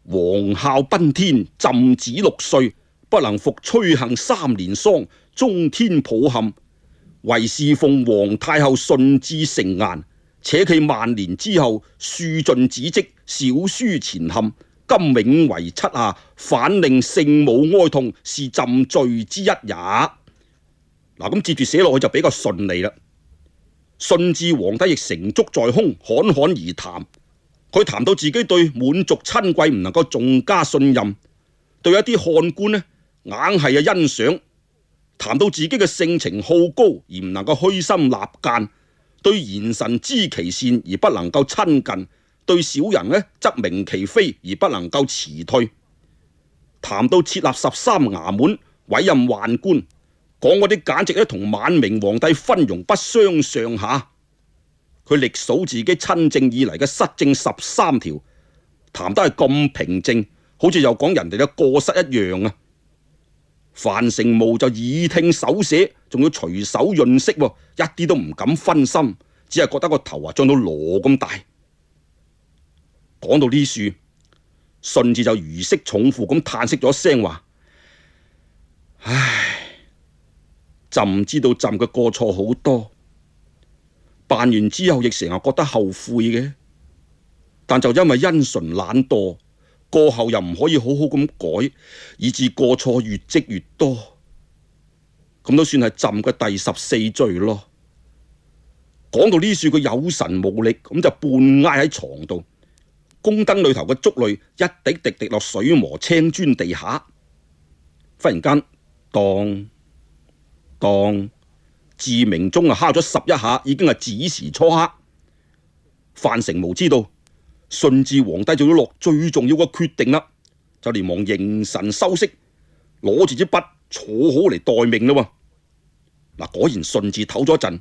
皇孝奔天，朕子6歲，不能服崔幸3年喪，終天抱憾。為侍奉皇太后順治成顏，且冀萬年之後恕盡子職，小書前憾。今永為漆下，反令聖母哀痛，是朕罪之一也。嗱，咁接住寫落去就比較順利啦。順治皇帝亦成竹在胸，侃侃而談。佢談到自己對滿族親貴唔能夠重加信任，對一啲漢官呢硬係欣賞。談到自己嘅性情好高而唔能夠虛心納諫，對賢臣知其善而不能夠親近，對小人呢則明其非而不能夠辭退。談到設立13衙門、委任宦官，講嗰啲簡直咧同晚明皇帝昏庸不相上下。佢歷數自己親政以嚟嘅失政13條，談得係咁平靜，好似又講人哋嘅過失一樣啊！范成武就耳聽手寫，仲要隨手潤色，一啲都唔敢分心，只係覺得個頭啊脹到鑼咁大。講到呢處，順治就如釋重負咁嘆息咗聲話：唉，朕知道朕嘅過錯好多，辦完之後亦成日覺得後悔嘅，但就因為因循懶惰，過後又唔可以好好咁改，以致過錯越積越多，咁都算係朕嘅第14罪咯。講到呢處，佢有神無力，咁就半挨喺床度，宮燈裏頭嘅燭淚一滴滴滴落水磨青磚地下。忽然間，當當，自鳴鐘敲咗11下，已經係子時初黑。范成武知道順治皇帝就要落最重要嘅決定啦，就連忙凝神修飾，攞住支筆坐好嚟待命啦。嗱，果然順治唞咗陣，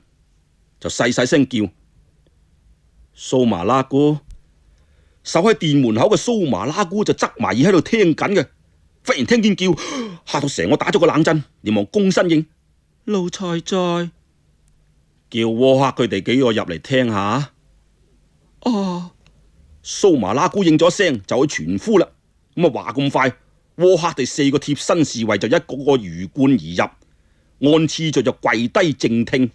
就細細聲叫蘇麻拉姑。守喺殿門口嘅蘇麻拉姑就側埋耳喺度聽緊嘅，忽然聽見叫，嚇到成個打咗個冷震，連忙躬身應奴才在，叫窩克佢哋幾個入嚟聽下。哦，蘇麻拉姑應咗聲，就去傳呼啦。咁啊話咁快，窩克哋4個貼身侍衛就一個個魚貫而入，按次序就跪低靜聽。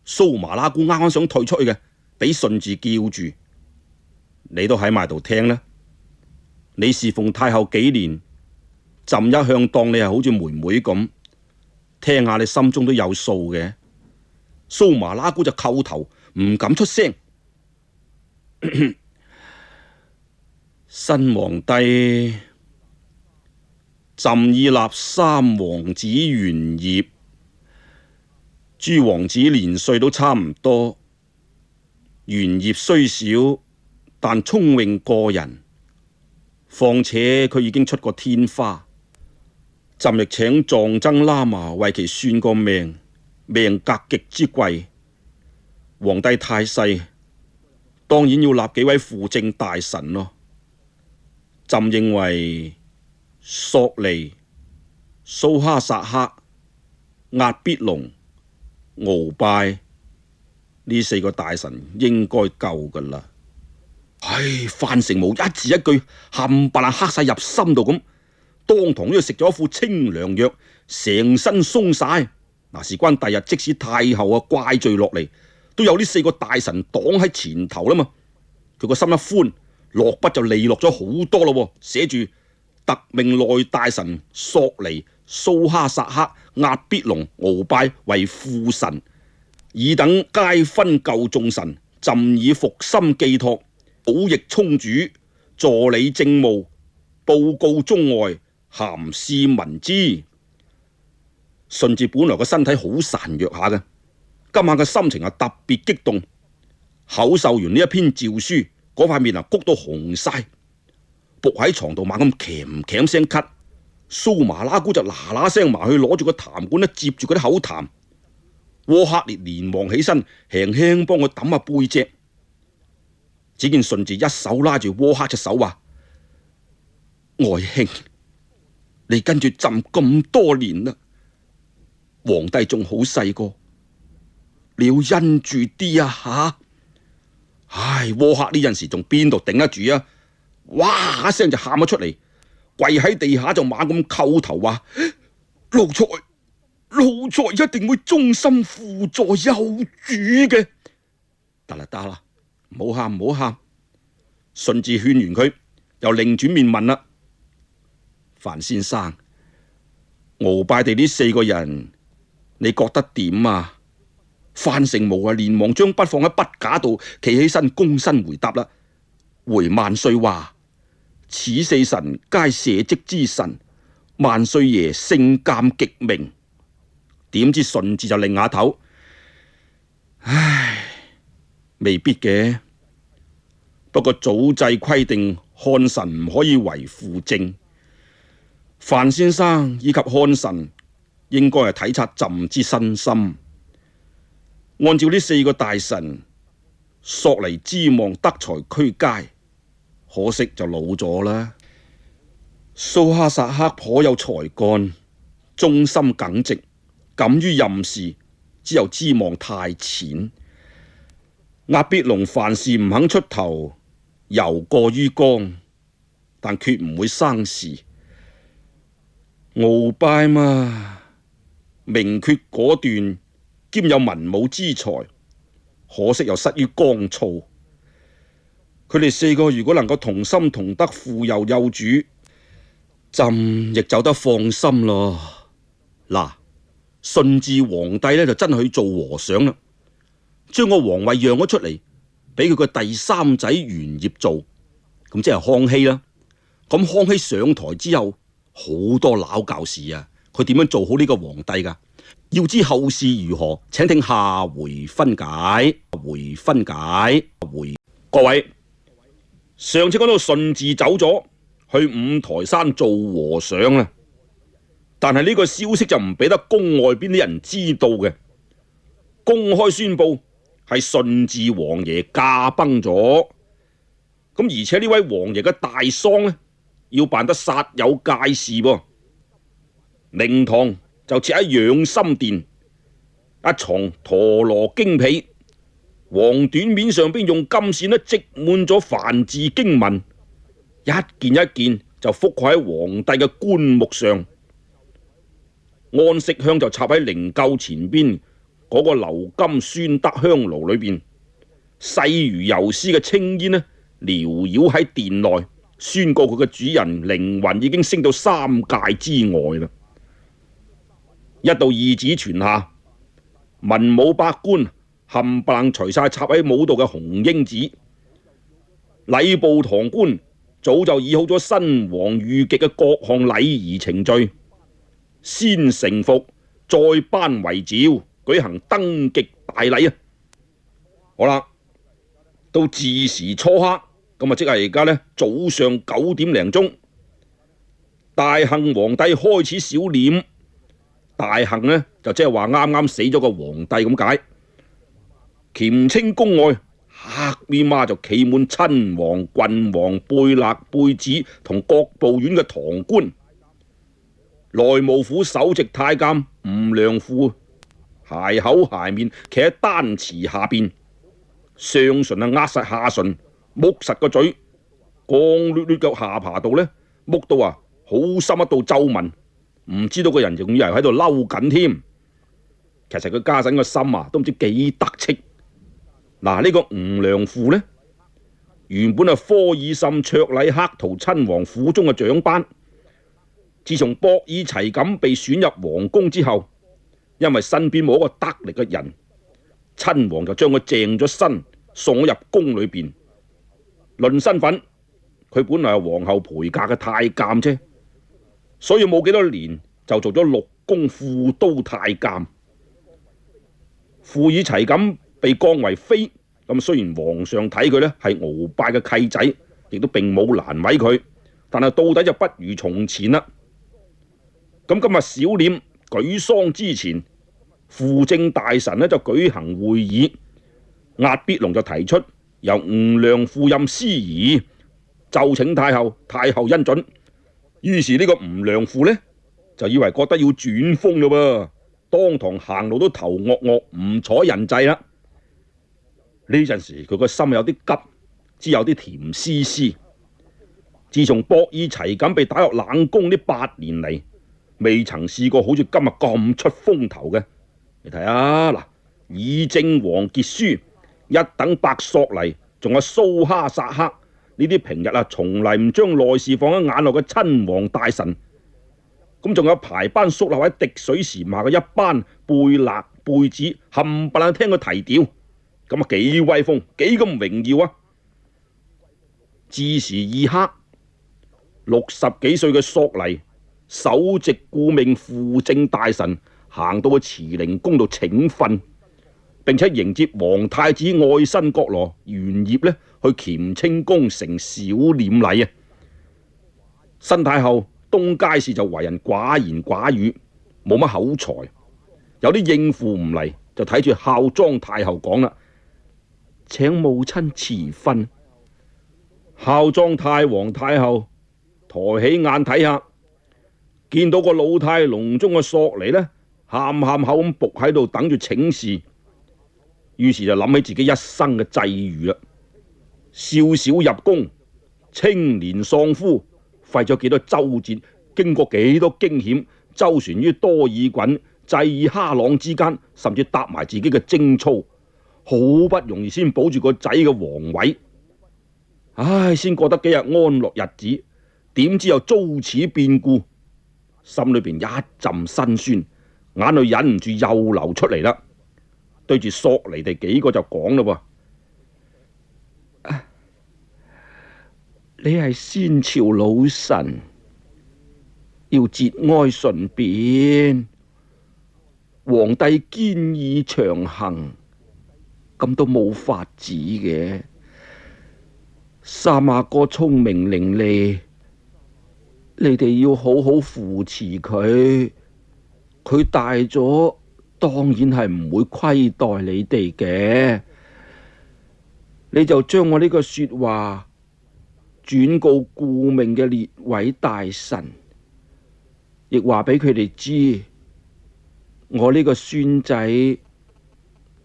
蘇麻拉姑啱啱想退出去嘅，俾順治叫住：你都喺埋度聽啦。你侍奉太后幾年，朕一向當你係好似妹妹咁，聽下你心中都有數嘅。蘇麻拉姑就叩頭，唔敢出聲。新皇帝，朕已立3王子元業，諸王子年歲都差唔多，元業雖小，但聰穎過人，況且佢已經出過天花。朕亦請藏僧喇嘛為其算個命，命格極之貴。皇帝太細，當然要立幾位輔政大臣咯。朕認為索尼、蘇哈薩克、壓必龍、鰲拜呢4個大臣應該夠噶啦。唉，范成武一字一句冚唪唥刻晒入心度咁，當堂都要食咗一副清涼藥，成身鬆晒。嗱，事關第日即使太后啊怪罪落嚟，都有呢4個大臣擋喺前頭啦嘛。佢個心一寬，落筆就利落咗好多咯，寫住特命內大臣索尼、蘇哈薩克、壓必龍、鰲拜為副臣，爾等皆分舊重臣，朕以伏心寄託，補役充主，助理政務，報告中外，咸事聞之。順治本來個身體好孱弱下嘅，今晚嘅心情係特別激動，口授完呢一篇詔書，嗰塊面啊谷到紅晒，伏喺床度猛咁鉗鉗聲咳。蘇麻拉姑就嗱嗱聲埋去攞住個痰管咧，接住嗰啲口痰。窩克烈連忙起身，輕輕幫佢揼下背脊。只見順治一手拉住窩克隻手話：外兄，你跟住朕咁多年啦，皇帝仲好細個，你要因住啲啊吓！唉，窩克呢陣時仲邊度頂得住啊！哇一聲就喊咗出嚟，跪喺地下就猛咁叩頭話：奴才一定會忠心輔助幼主嘅。得啦，唔好喊。順治勸完佢，又另轉面問啦：范先生，鰲拜地呢4個人，你覺得點啊？范成武啊，連忙將筆放喺筆架度，企起身躬身回答啦：回萬歲話，此4臣皆社稷之臣，萬歲爺聖鑒極明。點知順治就擰下頭，唉，未必嘅。不過祖制規定漢臣唔可以為輔政，范先生以及漢臣應該係體察朕之身心。按照呢4個大臣，索尼之望德才俱佳，可惜就老咗啦。蘇哈薩克頗有才幹，忠心耿直，敢於任事，只有之望太淺。壓必龍凡事唔肯出頭，油過於缸，但決唔會生事。鰲拜嘛，明決果斷，兼有文武之才，可惜又失於乾燥。佢哋4個如果能夠同心同德，輔佑幼主，朕亦走得放心咯。嗱，順治皇帝呢就真係去做和尚啦，將個皇位讓咗出嚟，俾佢個第3仔玄燁做，咁即係康熙啦。咁康熙上台之後，好多拗教事啊，佢點樣做好呢個皇帝噶？要知後事如何，請聽下回分解。各位，上次講到順治走咗去五台山做和尚啦，但係呢個消息就唔俾得宮外邊啲人知道嘅，公開宣布係順治王爺駕崩咗。咁而且呢位王爺嘅大喪呢，要辦得煞有介事噃。靈堂就設喺養心殿，一床陀羅經被，黃短面上邊用金線呢織滿咗梵字經文，一件一件就覆蓋喺皇帝嘅棺木上。安息香就插喺靈柩前邊嗰個鎏金宣德香爐裏邊，細如游絲嘅青煙呢繚繞喺殿內，宣告佢嘅主人靈魂已經升到3界之外啦。一道懿旨傳下，文武百官冚唪唥除晒插喺帽度嘅紅纓子。禮部堂官早就議好咗新皇御極嘅各項禮儀程序，先承服，再頒遺詔，舉行登極大禮啊！好啦，到巳時初黑，咁啊即係而家呢早上9點零鐘，大幸皇帝開始小殮。大幸呢就即係話啱啱死咗個皇帝咁解。乾清宮外黑面媽就企滿親王、郡王、貝勒、貝子同各部院嘅堂官。內務府首席太監吳良輔鞋口鞋面企喺丹池下邊，上唇啊壓實下唇，木實個嘴，光捋捋嘅下巴度呢木到啊好深一道皺紋，唔知道個人仲以為喺度嬲緊添。其實佢家陣個心啊都唔知幾得戚。嗱，呢個吳良輔呢，原本係科爾沁卓禮克圖親王府中嘅長班，自從博爾齊錦被選入皇宮之後，因為身邊冇一個得力嘅人，親王就將佢淨咗身，送咗入宮裏邊。論身份，佢本來係皇后陪嫁嘅太監啫，所以冇幾多年就做咗六宮副都太監。庫爾齊錦被降為妃，咁雖然皇上睇佢呢係鰲拜嘅契仔，亦都並冇難為佢，但係到底就不如從前啦。咁今日小殮舉喪之前，輔政大臣呢就舉行會議，壓必龍就提出由吳良輔任司儀，奏請太后，太后恩准。於是呢個吳良輔呢就以為覺得要轉風嘞噃，當堂行路都頭惡惡，唔睬人制啦。呢陣時佢個心有啲急，只有啲甜絲絲。自從博爾齊錦被打入冷宮呢8年嚟，未曾試過好似今日咁出風頭嘅。你睇下嗱，議政王傑書、一等白索尼，仲有蘇哈薩克呢啲平日啊從嚟唔將內事放喺眼內嘅親王大臣，咁仲有排班肅立喺滴水禪下嘅一班貝勒貝子，冚唪唥聽佢提調，咁啊幾威風，幾咁榮耀啊！巳時二刻，60幾歲嘅索尼首席顧命輔政大臣行到去慈寧宮度請訓，並且迎接皇太子愛新覺羅玄燁呢去乾清宮成小殮禮啊。新太后東街市就為人寡言寡語，冇乜口才，有啲應付唔嚟，就睇住孝莊太后講啦：請母親賜婚。孝莊太皇太后抬起眼睇下，見到個老態龍鍾嘅索尼呢，喊喊口咁伏喺度等住請示，於是就諗起自己一生嘅際遇啦。少小入宮，青年喪夫，費咗幾多周折，經過幾多驚險，周旋於多爾袞、濟哈朗之間，甚至搭埋自己嘅貞操，好不容易先保住個仔嘅皇位。唉，先過得幾日安樂日子，點知又遭此變故，心裏邊一陣辛酸，眼淚忍唔住又流出嚟啦。對住索尼哋幾個就講啦：你係先朝老臣，要節哀順變，皇帝堅意長行，咁都冇法子嘅。三阿哥聰明伶俐，你哋要好好扶持佢，佢大咗當然係唔會虧待你哋嘅。你就將我呢個說話轉告顧命嘅列位大臣，亦話俾佢哋知，我呢個孫仔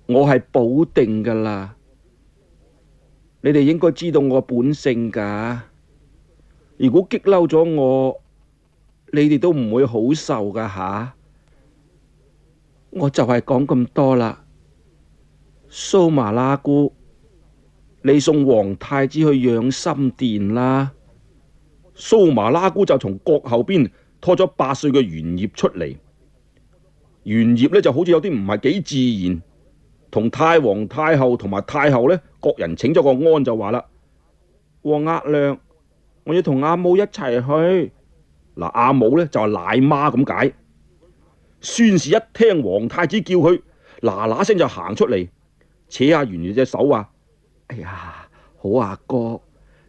我係保定噶啦。你哋應該知道我本性噶，如果激嬲咗我，你哋都唔會好受噶吓。我就係講咁多啦。蘇麻拉姑，你送皇太子去養心殿啦。蘇麻拉姑就從閣後邊拖咗8歲嘅玄燁出嚟。玄燁呢就好似有啲唔係幾自然，同太皇太后同埋太后呢各人請咗個安，就話啦：皇額娘，我要同阿母一齊去。嗱，阿母呢就係奶媽咁解。孫氏一聽皇太子叫佢，嗱嗱聲就行出嚟，扯下玄燁隻手話：哎呀，好阿哥，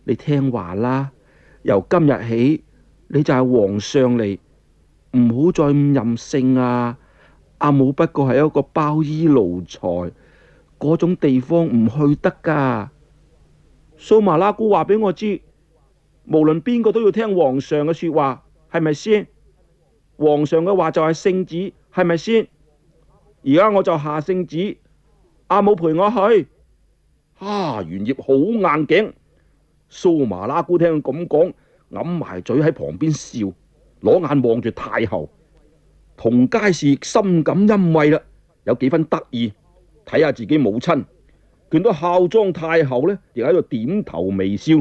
你聽話啦，由今日起你就係皇上嚟，唔好再咁任性啊！阿母不過係一個包衣奴才，嗰種地方唔去得噶。蘇麻拉姑話俾我知，無論邊個都要聽皇上嘅說話，係咪先？皇上嘅話就係聖旨，係咪先？而家我就下聖旨，阿母陪我去。玄燁好硬頸。蘇麻拉姑聽佢咁講，揞埋嘴喺旁邊笑，攞眼望住太后。同佳氏深感欣慰啦，有幾分得意，睇下自己母親，見到孝莊太后呢，亦喺度點頭微笑。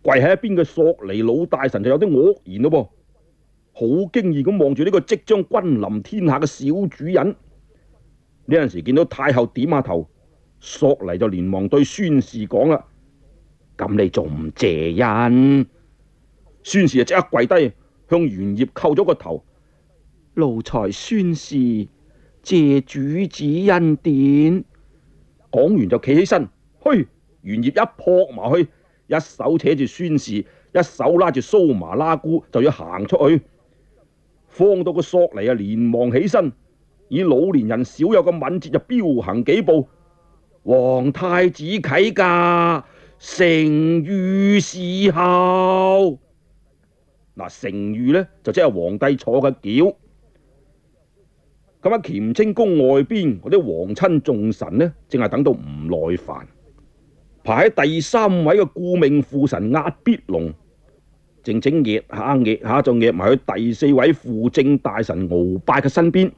跪喺一邊嘅索尼老大臣就有啲愕然咯噃，好驚異咁望住呢個即將君臨天下嘅小主人。呢陣時見到太后點下頭，索尼就連忙對孫氏講啦：咁你仲唔謝恩？孫氏就即刻跪低向玄燁叩咗個頭。奴才孫氏謝主子恩典。講完就企起身，玄燁一撲埋去，一手扯住孫氏，一手拉住蘇麻拉姑，就要行出去。放到個索尼啊，連忙起身，以老年人少有嘅敏捷就飆行幾步。皇太子啟駕，承御侍候。嗱，承御呢，就即係皇帝坐嘅轎。咁喺乾清宮外邊嗰啲皇親重臣呢，正係等到唔耐煩。排喺第3位嘅顧命副臣壓必龍，靜靜揹下揹下就揹埋去第4位輔政大臣敖拜嘅身邊，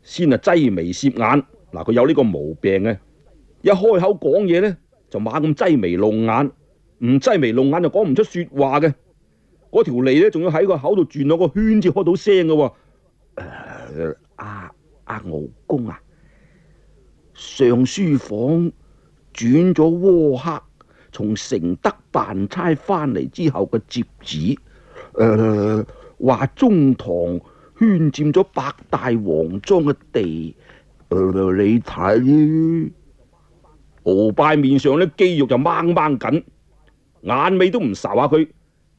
先係擠眉攝眼。嗱，佢有呢個毛病嘅，一開口講嘢呢，就猛咁擠眉弄眼，唔擠眉弄眼就講唔出說話嘅。嗰條脷呢，仲要喺個口度轉兩個圈至開到聲嘅。敖公啊，上書房轉咗倭黑從承德辦差翻嚟之後嘅接旨，話中堂圈佔咗8大皇莊嘅地，你睇，鳌拜面上啲肌肉就掹掹緊，眼尾都唔睄下佢，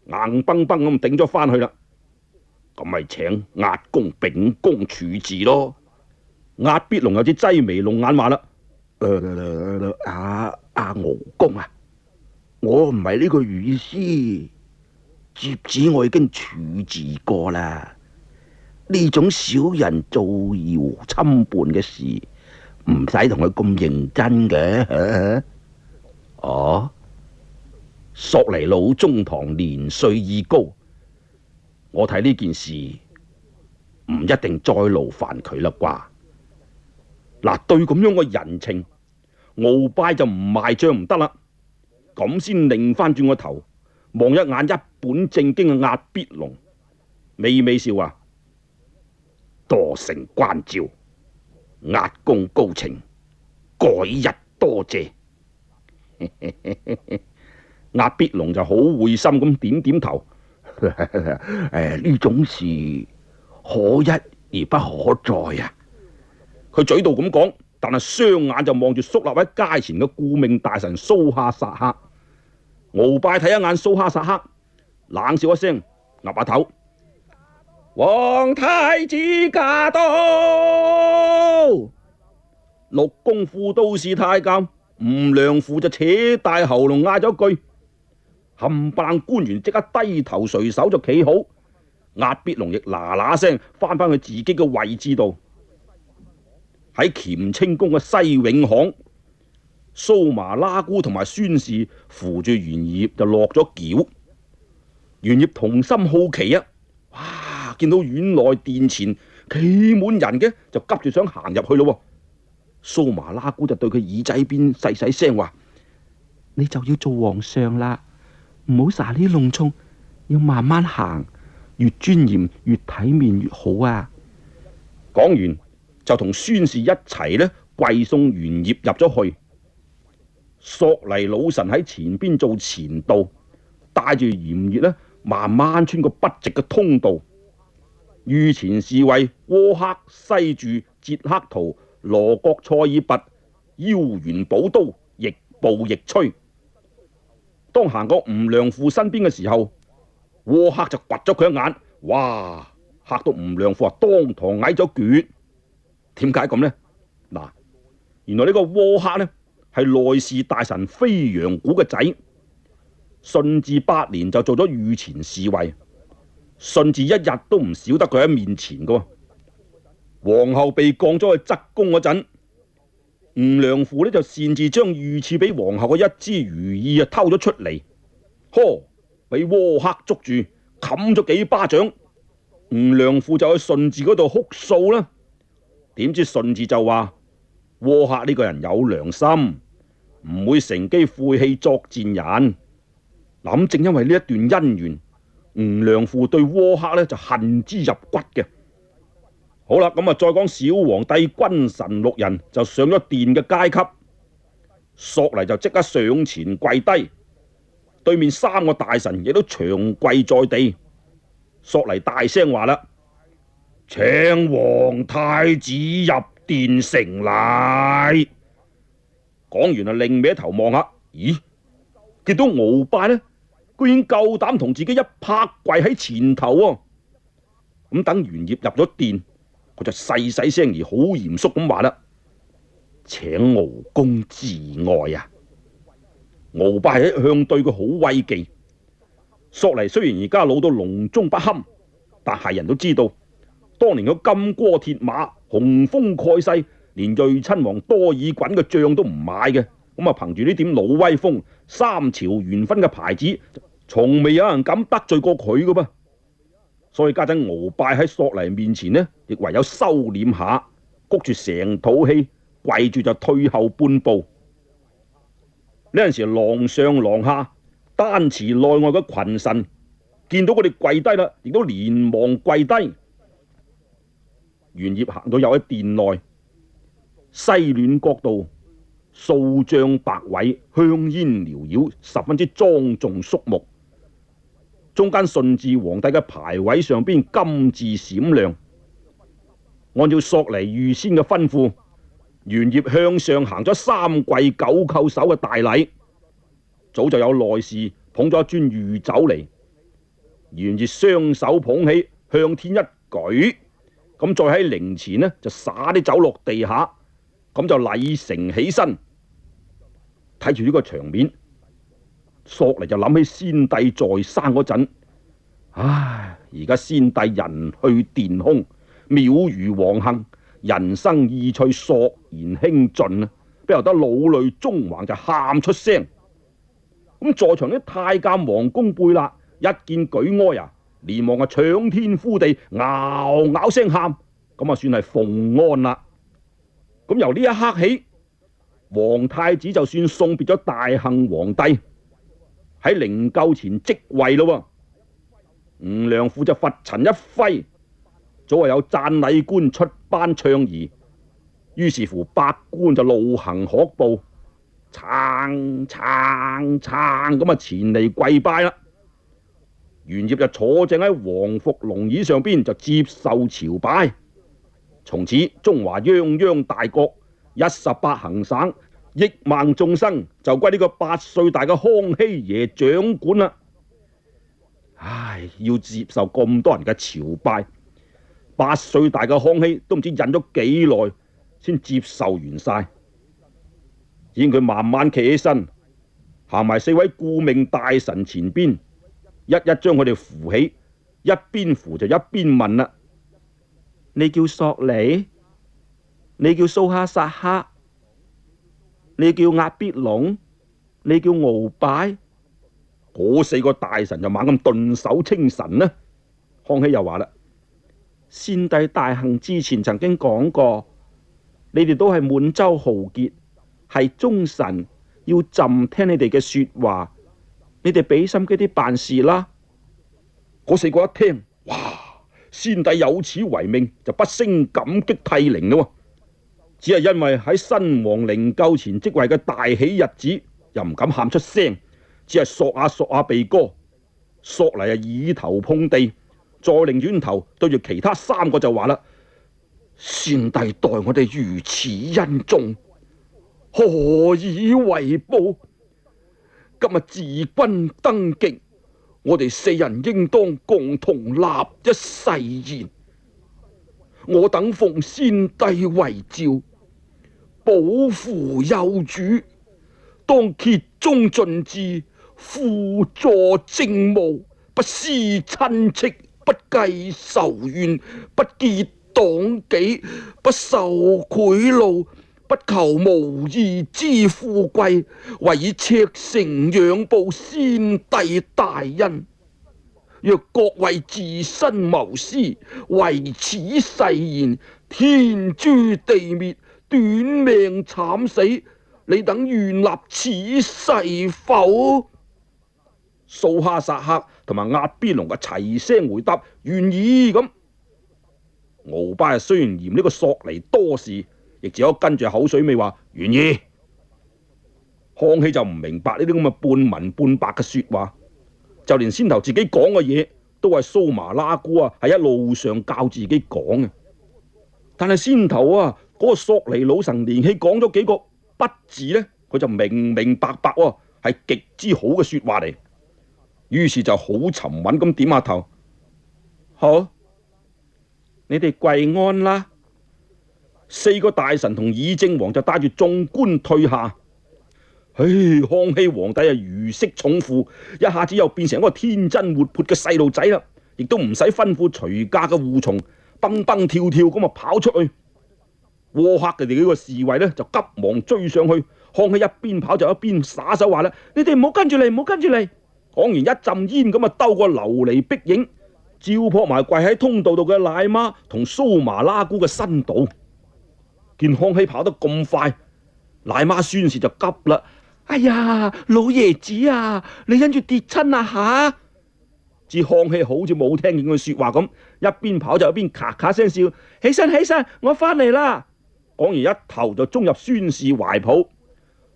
硬崩崩咁頂咗翻去啦。咁咪請押公秉公處置咯。押必龍有啲擠眉弄眼話啦：敖公啊，我唔係呢個意思，接旨我已經處置過啦。呢種小人造謠侵叛嘅事，唔使同佢咁認真嘅。哦，索尼老中堂年歲已高，我睇呢件事唔一定再勞煩佢啦啩。嗱，對咁樣嘅人情，鳌拜就唔賣賬唔得啦。咁先擰翻轉個頭望一眼一本正經嘅押必龍，微微笑話：多承關照，押公高情，改日多謝。押必龍就好會心咁點點頭。呢種事可一而不可再啊！佢嘴度咁講，但係雙眼就望住肅立喺街前嘅顧命大臣蘇哈薩克。鳌拜睇一眼蘇哈薩克，冷笑一聲，岌下頭。皇太子駕到！六公副都司太監吳良輔就扯大喉嚨嗌咗句，冚唪唥官員即刻低頭垂手就企好。押必龍亦嗱嗱聲翻返去自己嘅位置度。喺乾清宮嘅西永巷，蘇麻拉姑同埋孫氏扶住玄燁就落咗轎。玄燁同心好奇啊！哇！見到院內殿前企滿人嘅，就急住想行入去咯。蘇麻拉姑就對佢耳仔邊細細聲話：你就要做皇上啦，唔好耍呢弄衝，要慢慢行，越尊嚴越體面越好啊！講完就同孫氏一齊呢跪送玄燁入咗去。索尼老臣喺前邊做前導，帶住玄燁呢慢慢穿過筆直嘅通道。御前侍衛柯克、西柱、捷克圖、羅國塞爾拔腰圓寶刀，亦步亦趨。當行過吳良輔身邊嘅時候，柯克就掘咗佢一眼，哇！嚇到吳良輔當堂矮咗橛。點解咁呢？嗱，原來呢個柯克呢係內侍大臣飛揚古嘅仔，順治8年就做咗御前侍衛。順治一日都唔少得佢喺面前噶。皇后被降咗去側宮嗰陣，吳良輔呢就擅自將御賜俾皇后嘅一支如意偷咗出嚟，呵，俾柯克捉住，冚咗幾巴掌。吳良輔就去順治嗰度哭訴啦。點知順治就話：柯克呢個人有良心，唔會乘機晦氣作賤人。嗱，咁正因為呢一段姻緣，吳良輔對柯克呢就恨之入骨嘅。好啦，咁啊再講小皇帝君臣6人就上咗殿嘅階級，索尼就即刻上前跪低，對面3個大臣亦都長跪在地。索尼大聲話啦：請皇太子入殿成禮。講完啊，另歪頭望下，咦，見到鳌拜呢，居然夠膽同自己一拍跪喺前頭啊！咁等玄燁入咗殿，佢就細細聲而好嚴肅咁話啦：請敖公自愛啊！鳌拜一向對佢好畏忌。索尼雖然而家老到籠中不堪，但係人都知道，當年嘅金戈鐵馬、雄風蓋世，連睿親王多爾袞嘅帳都唔買嘅。咁啊，憑住呢點老威風，三朝元勳嘅牌子，從未有人敢得罪過佢噶噃。所以家陣鳌拜喺索尼面前呢，亦唯有收斂下，谷住成肚氣，跪住就退後半步。呢陣時，廊上廊下、丹池內外嘅群臣見到佢哋跪低啦，亦都連忙跪低。玄燁行到入喺殿內，西暖角度數帳百位，香煙繚繞，十分之莊重肅穆。中間順治皇帝嘅牌位上邊金字閃亮。按照索尼預先嘅吩咐，玄燁向上行咗三跪九叩首嘅大禮，早就有內侍捧咗一樽御酒嚟，玄燁雙手捧起向天一舉，咁再喺靈前呢就灑啲酒落地下，咁就禮成起身。睇住呢個場面，索嚟就諗起先帝在生嗰陣，唉，而家先帝人去殿空，渺如黃杏，人生意趣索然興盡啊！不由得老淚縱橫，就喊出聲。咁在場啲太監王公貝勒一見舉哀啊，連忙啊搶天呼地，嗷嗷聲喊，咁啊算係奉安啦。咁由呢一刻起，皇太子就算送別咗大幸皇帝，喺靈柩前即位咯。吳良父就拂塵一揮，早係有讚禮官出班倡儀，於是乎百官就路行學步，撐撐撐咁啊前嚟跪拜啦。玄燁就坐正喺黃福龍椅上邊，就接受朝拜。從此中華泱泱大國18行省億萬眾生就歸呢個8歲大嘅康熙爺掌管啦。唉，要接受咁多人嘅朝拜，8歲大嘅康熙都唔知忍咗幾耐先接受完晒。見佢慢慢企起身，行埋4位顧命大臣前邊，一一將佢哋扶起，一邊扶就一邊問啦：你叫索尼？你叫蘇哈薩克？你叫壓必龍？你叫鰲拜？嗰4個大臣就猛咁頓首稱臣呢。康熙又話啦：先帝大幸之前曾經講過，你哋都係滿洲豪傑，係忠臣，要朕聽你哋嘅說話，你哋俾心機啲辦事啦。嗰4個一聽，哇！先帝有此遺命，就不勝感激涕零咯。只係因為喺新皇靈柩前即位嘅大喜日子，又唔敢喊出聲，只係索下鼻哥，索嚟啊耳頭碰地，再擰轉頭對住其他3個就話啦：先帝待我哋如此恩重，何以為報？今日治軍登基，我哋4人應當共同立一誓言。我等奉先帝遺詔，保扶幼主，當竭忠盡智，輔助政務，不思親戚，不計仇怨，不結黨紀，不受賄賂，不求無義之富貴，唯以赤誠仰報先帝大恩。若各為自身謀私，為此誓言，天誅地滅，短命慘死，你等願立此誓否？蘇哈薩克同埋壓必龍嘅齊聲回答願意咁。鰲拜雖然嫌呢個索尼多事，亦只可跟住口水尾話願意。康熙就唔明白呢啲咁嘅半文半白嘅說話。就連先頭自己講嘅嘢，都係蘇麻拉姑啊，係一路上教自己講嘅。但係先頭啊，嗰個索尼老臣連氣講咗幾個不字呢，佢就明明白白喎，係極之好嘅說話嚟。於是就好沉穩咁點下頭，好，你哋跪安啦。4個大臣同議政王就帶住眾官退下。康熙皇帝啊，如釋重負，一下子又變成一個天真活潑嘅細路仔啦，亦都唔使吩咐隨駕嘅護從，蹦蹦跳跳咁啊跑出去。倭克佢哋幾個侍衛呢，就急忙追上去。康熙一邊跑就一邊耍手話啦：你哋唔好跟住嚟，唔好跟住嚟。講完一陣煙咁啊，兜個流離逼影，照撲埋跪喺通道度嘅奶媽同蘇麻拉姑嘅身度。見康熙跑得咁快，奶媽孫氏就急啦。哎呀，老爺子啊，你因住跌親啊吓！至康熙好似冇聽見佢說話咁，一邊跑就一邊咔咔聲笑，起身起身，我翻嚟啦！講完一頭就衝入孫氏懷抱，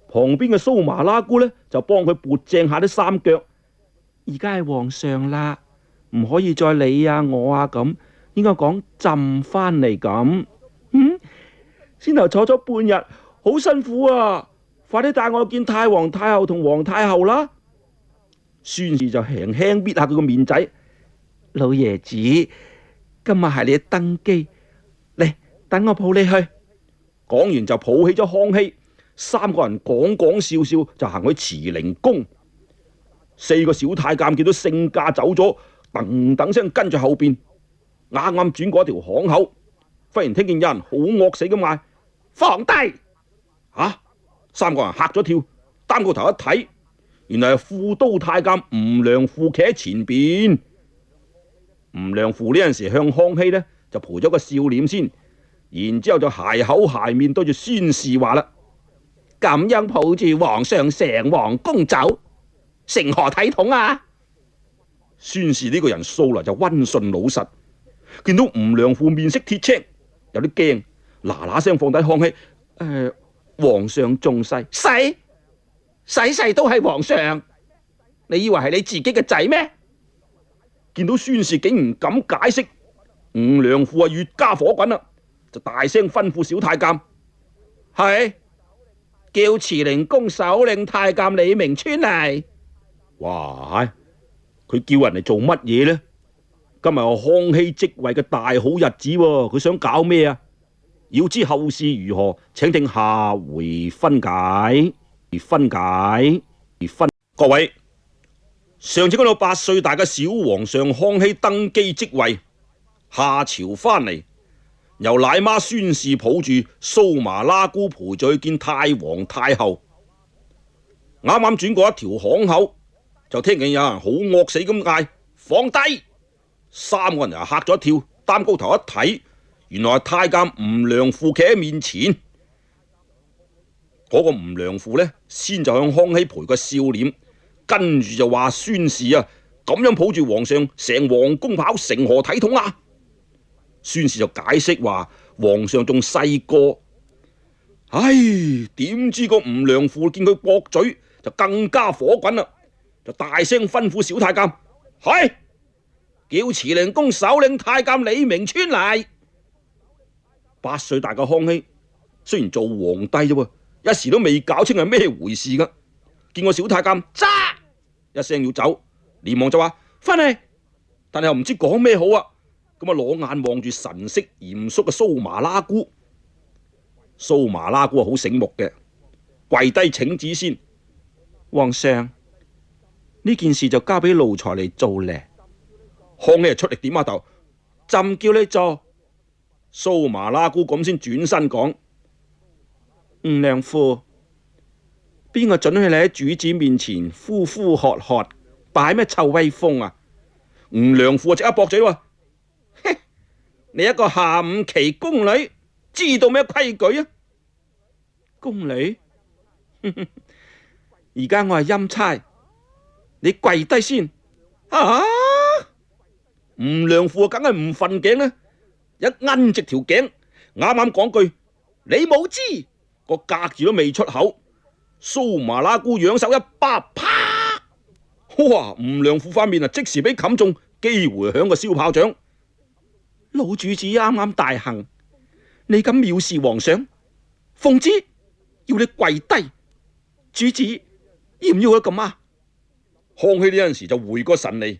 旁邊嘅蘇麻拉姑呢，就幫佢撥正下啲衫腳。而家係皇上啦，唔可以再你啊我啊咁，應該講朕翻嚟咁。先頭坐咗半日，好辛苦啊！快啲帶我見太皇太后同皇太后啦！孫氏就輕輕搣下佢個面仔，老爺子，今日係你嘅登基，嚟，等我抱你去。講完就抱起咗康熙，三個人講講笑笑就行去慈寧宮。四個小太監見到聖駕走咗，噔噔聲跟住後邊，啱啱轉過一條巷口，忽然聽見有人好惡死咁嗌：皇帝！三個人嚇咗跳，擔個頭一睇，原來係副都太監吳良父企喺前邊。吳良父呢陣時向康熙呢就賠咗個笑臉先，然之後就鞋口鞋面對住孫氏話啦：咁樣抱住皇上成皇宮走，成何體統啊？孫氏呢個人素來就溫順老實，見到吳良父面色鐵青，有啲驚，嗱嗱聲放低康熙：皇上仲細，細都係皇上，你以為係你自己嘅仔咩？見到孫氏竟唔敢解釋，吳良父越加火滾啦，就大聲吩咐小太監：係叫慈寧宮首領太監李明川嚟。哇！佢叫人嚟做乜嘢呢？今日係康熙即位嘅大好日子喎，佢想搞咩啊？要知後事如何，請聽下回分解。各位，上次講到8歲大嘅小皇上康熙登基即位，下朝返嚟，由奶媽孫氏抱住蘇麻拉姑陪住去見太皇太后。啱啱轉過一條巷口，就聽見有人好惡死咁嗌：皇帝！三個人又嚇咗一跳，擔高頭一睇，原來係太監吳良父企喺面前。嗰個吳良父呢，先就向康熙賠個笑臉，跟住就話孫氏啊，咁樣抱住皇上成皇宮跑，成何體統啊？孫氏就解釋話皇上仲細個，點知個吳良父見佢駁嘴，就更加火滾啦，就大聲吩咐小太監：係叫慈寧宮首領太監李明川嚟。8歲大嘅康熙雖然做皇帝啫，一時都未搞清係咩回事噶。見個小太監喳一聲要走，連忙就話翻嚟，但係又唔知講咩好啊。咁裸眼望住神色嚴肅嘅蘇麻拉姑。蘇麻拉姑好醒目嘅，跪低請旨先。皇上，呢件事就交俾奴才嚟做咧。康熙出力點下頭，朕叫你做。蘇麻拉姑咁先轉身講：吳良父，邊個准許你喺主子面前呼呼喝喝，擺咩臭威風啊？吳良父即刻駁嘴話：你一個下五旗宮女，知道咩規矩啊？宮女，而家我係欽差，你跪低先。吳良父梗係唔瞓頸啦，一摁直條頸，啱啱講句你冇知，個格字都未出口，蘇麻拉姑仰手一巴，啪！哇！吳良父塊面啊，即時俾冚中，幾回響個燒炮仗。老主子啱啱大幸，你咁藐視皇上，奉旨要你跪低，主子要唔要佢咁啊？康熙呢陣時就回過神嚟，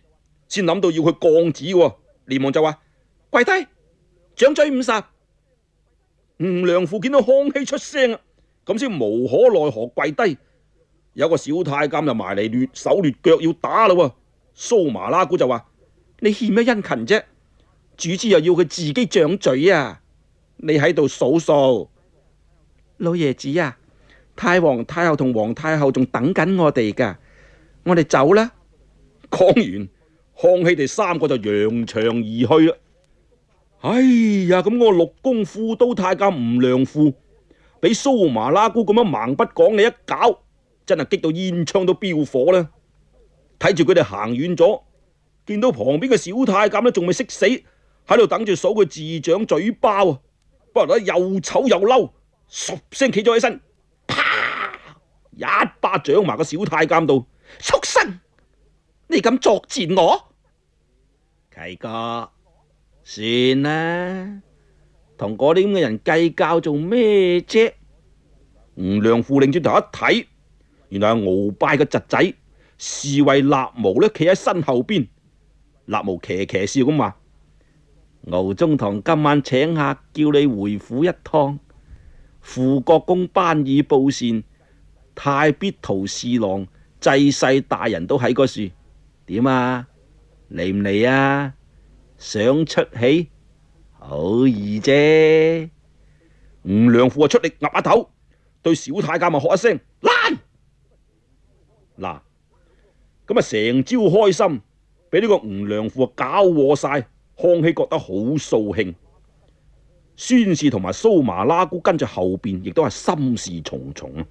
先諗到要佢降旨喎，連忙就話跪低，掌嘴50。吳良父見到康熙出聲啊，咁先無可奈何跪低。有個小太監就埋嚟掠手掠腳要打啦喎，蘇麻拉姑就話：你欠乜殷勤啫？主子又要佢自己掌嘴啊！你喺度數數，老爺子啊，太皇太后同皇太后仲等緊我哋噶，我哋走啦。講完，康熙哋三個就揚長而去啦。哎呀，咁我六宮副都太監吳良父俾蘇麻拉姑咁樣蠻不講理一搞，真係激到煙槍都飆火啦！睇住佢哋行遠咗，見到旁邊嘅小太監呢仲未識死，喺度等住數佢自掌嘴巴啊！不過又醜又嬲，唰聲企咗起身，啪一巴掌埋個小太監度，畜生！你咁作賤我？契哥，算啦，同嗰啲咁嘅人計較做咩啫？吳良父擰轉頭一睇，原來係敖拜嘅侄仔侍衛立毛呢，企喺身後邊。立毛騎騎笑咁話：敖中堂今晚請客，叫你回府一趟。傅國公頒以報善，太必陶侍郎、濟世大人都喺嗰處，點啊？嚟唔嚟啊？想出氣？好易啫！吳良父出力岌下頭，對小太監咪喝一聲爛。嗱，咁啊成朝開心，俾呢個吳良父搞禍晒，康熙覺得好掃興。孫氏同埋蘇麻拉姑跟住後邊，亦都係心事重重。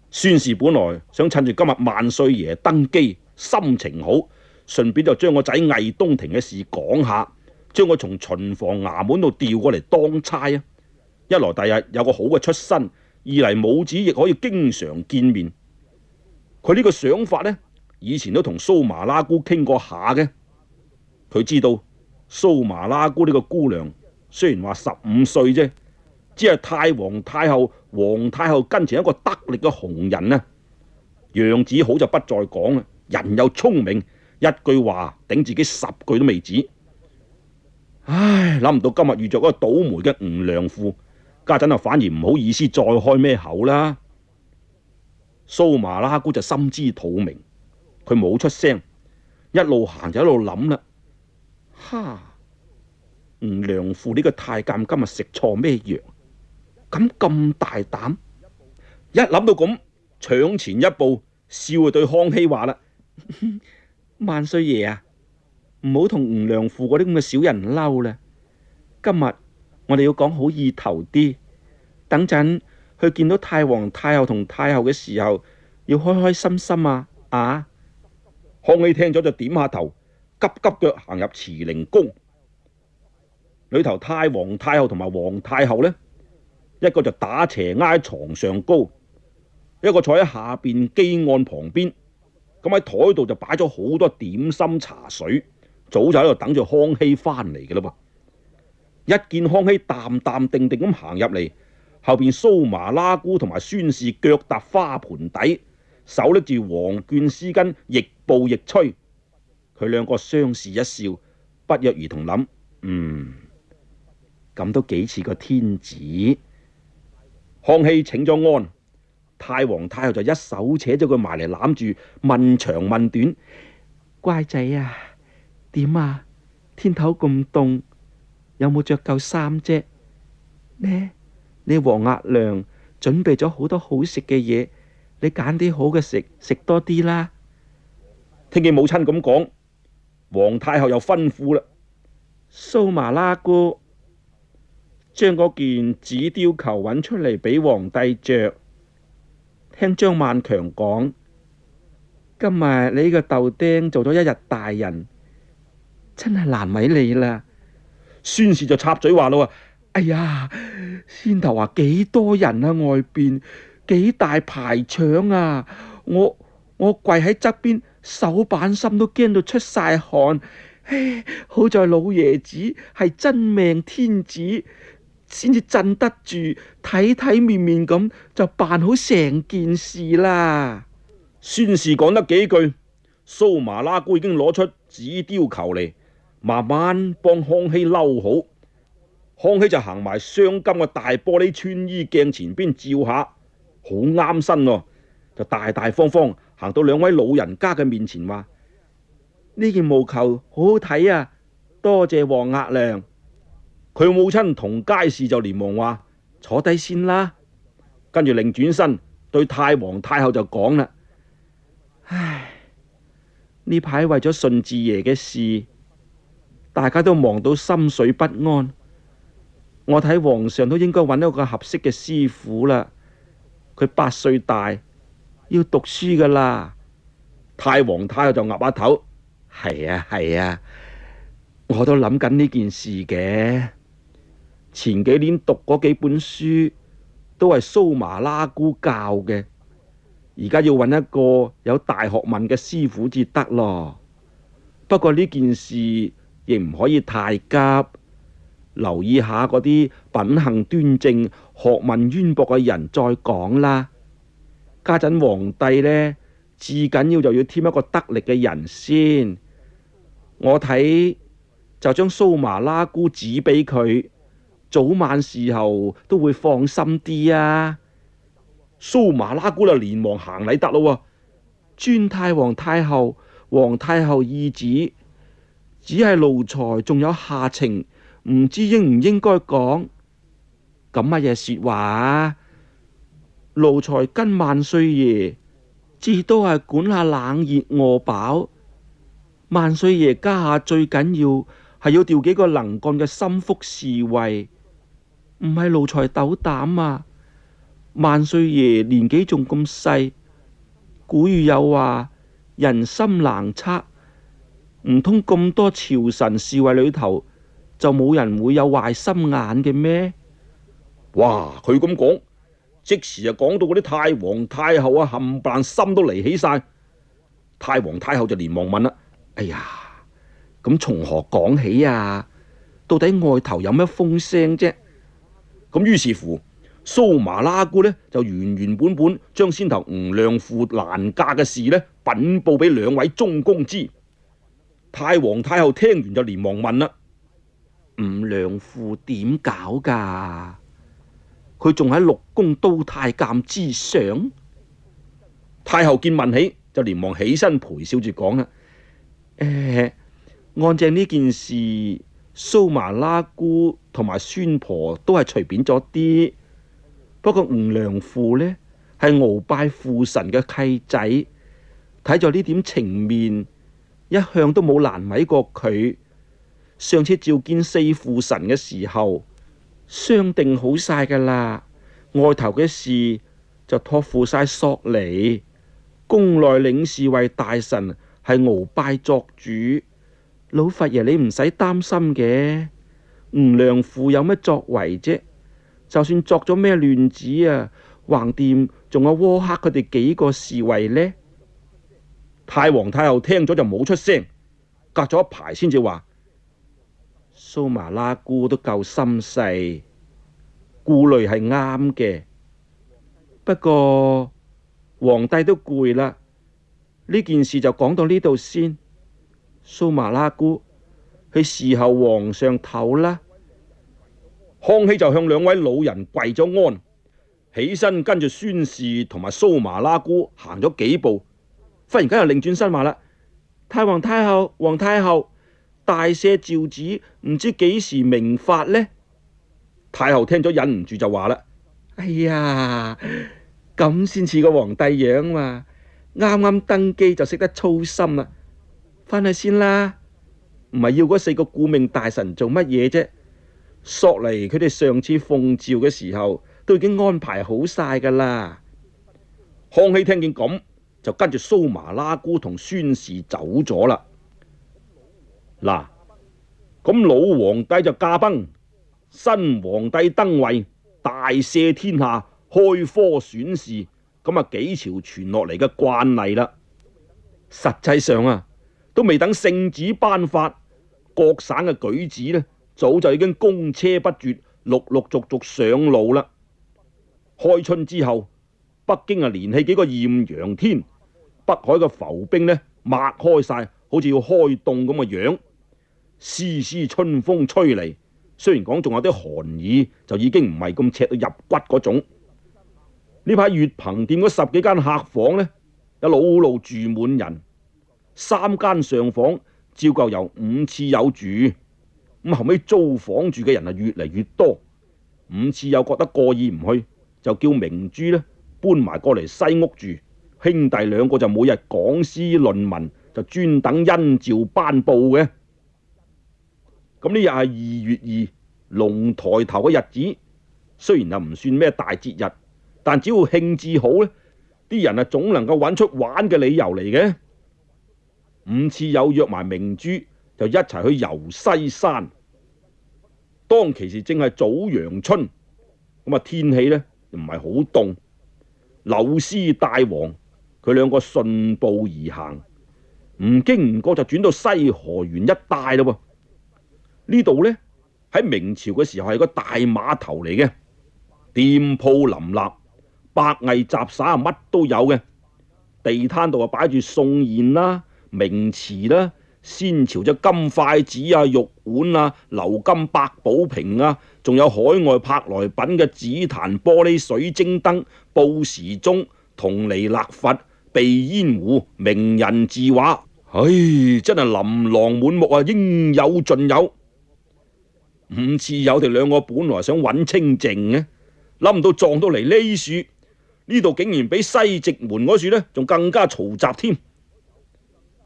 孫氏本來想趁住今日萬歲爺登基，心情好，順便就將個仔魏東庭嘅事講下，將佢從巡防衙門度調過嚟當差啊！一來第日有個好嘅出身，二嚟母子亦可以經常見面。佢呢個想法呢，以前都同蘇麻拉姑傾過下嘅。佢知道蘇麻拉姑呢個姑娘雖然話15歲啫，只係太皇太后、皇太后跟前一個得力嘅紅人啊，樣子好就不再講啦，人又聰明，一句話頂自己10句都未止。唉，諗唔到今日遇着嗰個倒霉嘅吳良父，家陣啊反而唔好意思再開咩口啦。蘇麻拉姑就心知肚明，佢冇出聲，一路行就一路諗啦。哈！吳良父呢個太監今日食錯咩藥？咁大膽，一諗到咁，搶前一步，笑就對康熙話啦：萬歲爺啊，唔好同吳良父嗰啲咁嘅小人嬲啦。今日我哋要講好意頭啲，等陣去見到太皇太后同太后嘅時候，要開開心心啊！啊！康熙聽咗就點下頭，急急腳行入慈寧宮。裏頭太皇太后同埋皇太后呢，一個就打斜挨喺床上高，一個坐喺下邊基案旁邊。咁喺台度就擺咗好多點心茶水，早就喺度等住康熙翻嚟嘅啦噃。一見康熙淡淡定定咁行入嚟，後邊蘇麻拉姑同埋孫氏腳踏花盆底，手拎住黃絹絲巾，亦步亦趨。佢兩個相視一笑，不約而同諗：咁都幾似個天子。康熙請咗安，太皇太后就一手扯咗佢埋嚟攬住，問長問短：乖仔啊，點啊？天頭咁凍，有冇着夠衫啫？呢？你王額娘準備咗好多好食嘅嘢，你揀啲好嘅食，食多啲啦。聽見母親咁講，皇太后又吩咐啦：蘇麻拉姑，將嗰件紫貂裘揾出嚟俾皇帝着。聽張萬強講，今日你呢個豆丁做咗一日大人，真係難為你啦。孫氏就插嘴話啦：哎呀，先頭話幾多人啊，外邊幾大排場啊，我跪喺側邊，手板心都驚到出晒汗。唉，好在老爺子係真命天子，先至鎮得住，體體面面咁就辦好成件事啦。孫氏講得幾句，蘇麻拉姑已經攞出紫貂裘嚟，慢慢幫康熙褸好。康熙就行埋鑲金嘅大玻璃穿衣鏡前邊照下，好啱身喎，就大大方方行到兩位老人家嘅面前話：呢件毛裘好好睇啊，多謝皇額娘。佢母親同佳氏就連忙話：坐低先啦。跟住另轉身對太皇太后就講啦：唉，呢排為咗順治爺嘅事，大家都忙到心緒不安。我睇皇上都應該揾一個合適嘅師傅啦。佢8歲大，要讀書噶啦。太皇太后就岌下頭：係啊，我都諗緊呢件事嘅。前幾年讀嗰幾本書都係蘇麻拉姑教嘅，而家要揾一個有大學問嘅師傅至得咯。不過呢件事亦唔可以太急，留意下嗰啲品行端正、學問淵博嘅人再講啦。家陣皇帝呢，至緊要就要添一個得力嘅人先。我睇就將蘇麻拉姑指俾佢，早晚時候都會放心啲啊。蘇麻拉姑就連忙行禮得咯。尊太皇太后、皇太后懿旨，只係奴才仲有下情，唔知應唔應該講。咁乜嘢說話啊？奴才跟萬歲爺，至多係管下冷熱餓飽。萬歲爺家下最緊要係要調幾個能幹嘅心腹侍衛，唔係奴才斗膽啊！萬歲爺年紀仲咁細，古語有話人心難測，唔通咁多朝臣侍衛裏頭就冇人會有壞心眼嘅咩？哇！佢咁講，即時就講到嗰啲太皇太后啊，冚唪唥心都離起晒。太皇太后就連忙問啦：哎呀，咁從何講起啊？到底外頭有咩風聲啫？咁於是乎，蘇麻拉姑呢，就原本將先頭吳良父難嫁嘅事呢稟報俾兩位中公知。太皇太后聽完就連忙問啦：吳良父點搞噶？佢仲喺6宮都太監之上？太后見問起，就連忙起身陪笑住講啦：按正呢件事，蘇麻拉姑同埋孫婆都係隨便咗啲。不過吳良父呢，係鰲拜父神嘅契仔，睇在呢點情面，一向都冇難為過佢。上次召見四父神嘅時候，商定好晒噶啦，外頭嘅事就託付晒索尼。宮內領侍衛大臣係鰲拜作主，老佛爺你唔使擔心嘅。吳良父有乜作為啫？就算作咗咩亂子啊，橫掂仲有倭黑佢哋幾個侍衛呢？太皇太后聽咗就冇出聲，隔咗一排先至話：蘇麻拉姑都夠心細，顧慮係啱嘅。不過皇帝都攰啦，呢件事就講到呢度先。蘇麻拉姑去侍候皇上唞啦。康熙就向兩位老人跪咗安，起身跟住孫氏同埋蘇麻拉姑行咗幾步，忽然間又擰轉身話啦：太皇太后、皇太后，大赦詔旨唔知幾時明發呢？太后聽咗忍唔住就話啦：哎呀，咁先似個皇帝樣嘛，啱啱登基就識得操心啦。返去先啦，唔係要嗰4個顧命大臣做乜嘢啫？索嚟佢哋上次奉詔嘅時候都已經安排好晒噶啦。康熙聽見咁，就跟住蘇麻拉姑同孫氏走咗啦。嗱，咁老皇帝就駕崩，新皇帝登位，大赦天下，開科選士，咁啊幾朝傳落嚟嘅慣例啦。實際上啊，都未等聖旨頒發，各省嘅舉止呢，早就已經公車不絕，陸續上路啦。開春之後，北京啊連起幾個豔陽天，北海嘅浮冰呢擘開晒，好似要開凍咁嘅樣。絲絲春風吹嚟，雖然講仲有啲寒意，就已經唔係咁赤到入骨嗰種。呢排月憑店嗰10幾間客房呢，有老路住滿人，3間上房照舊由5次有住。咁後尾租房住嘅人啊越嚟越多，5次有覺得過意唔去，就叫明珠呢搬埋過嚟西屋住。兄弟2個就每日講詩論文，就專等恩詔頒布嘅。咁呢日係2月2龍抬頭嘅日子，雖然又唔算咩大節日，但只要興致好呢，啲人啊總能夠揾出玩嘅理由嚟嘅。5次有約埋明珠，就一齊去遊西山。當其時正係早陽春，咁啊天氣呢唔係好凍。柳絲大王佢2個順步而行，唔經唔覺就轉到西河園一帶嘞喎。呢度呢喺明朝嘅時候係個大碼頭嚟嘅，店鋪林立，百藝雜耍乜都有嘅。地攤度啊擺住宋硯啦、名瓷啦、先朝隻金筷子啊、玉碗啊、鎏金百寶瓶啊，仲有海外舶來品嘅紫檀玻璃水晶燈、布時鐘、銅泥勒佛、鼻煙壺、名人字畫，真係琳琅滿目啊，應有盡有。伍次友哋兩個本來想揾清靜嘅，諗唔到撞到嚟呢樹，呢度竟然比西直門嗰樹呢仲更加嘈雜添。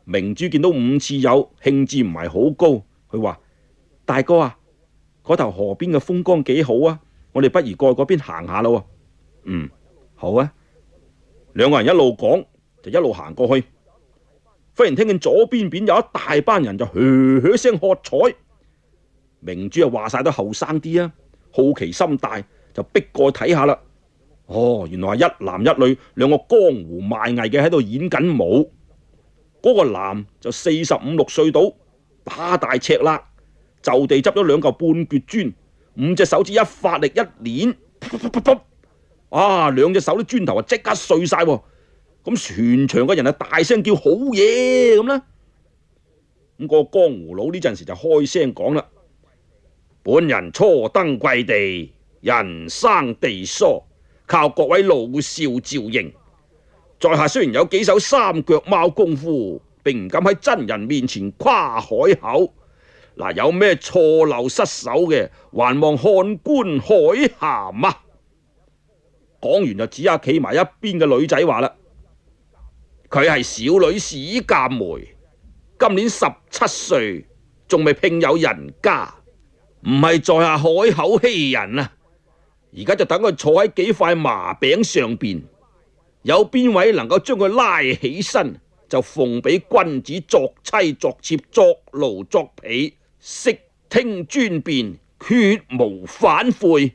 明珠見到伍次友興致唔係好高，佢話：大哥啊，嗰頭河邊嘅風光幾好啊，我哋不如過去嗰邊行下咯。好啊。兩個人一路講就一路行過去，忽然聽見左邊邊有一大班人就噓噓聲喝彩。明珠啊話晒都後生啲啊，好奇心大就逼過去睇下啦。原來係一男一女兩個江湖賣藝嘅喺度演緊舞。嗰個男就45、6歲到，打大赤啦，就地執咗2嚿半橛磚，5隻手指一發力一捻，2隻手啲磚頭啊即刻碎晒，咁全場嘅人啊大聲叫好嘢咁啦。咁個江湖佬呢陣時就開聲講啦：本人初登貴地，人生地疏，靠各位老少照應。在下雖然有幾手三腳貓功夫，並唔敢喺真人面前誇海口。有咩錯漏失手嘅，還望看官海涵啊！講完就指下企埋一邊嘅女仔話啦：佢係小女史鑑梅，今年17歲，仲未聘有人家，唔係在下海口欺人啊！而家就等佢坐喺幾塊麻餅上邊。有邊位能夠將佢拉起身，就奉俾君子作妻作妾作奴作婢，悉聽尊便，決無反悔。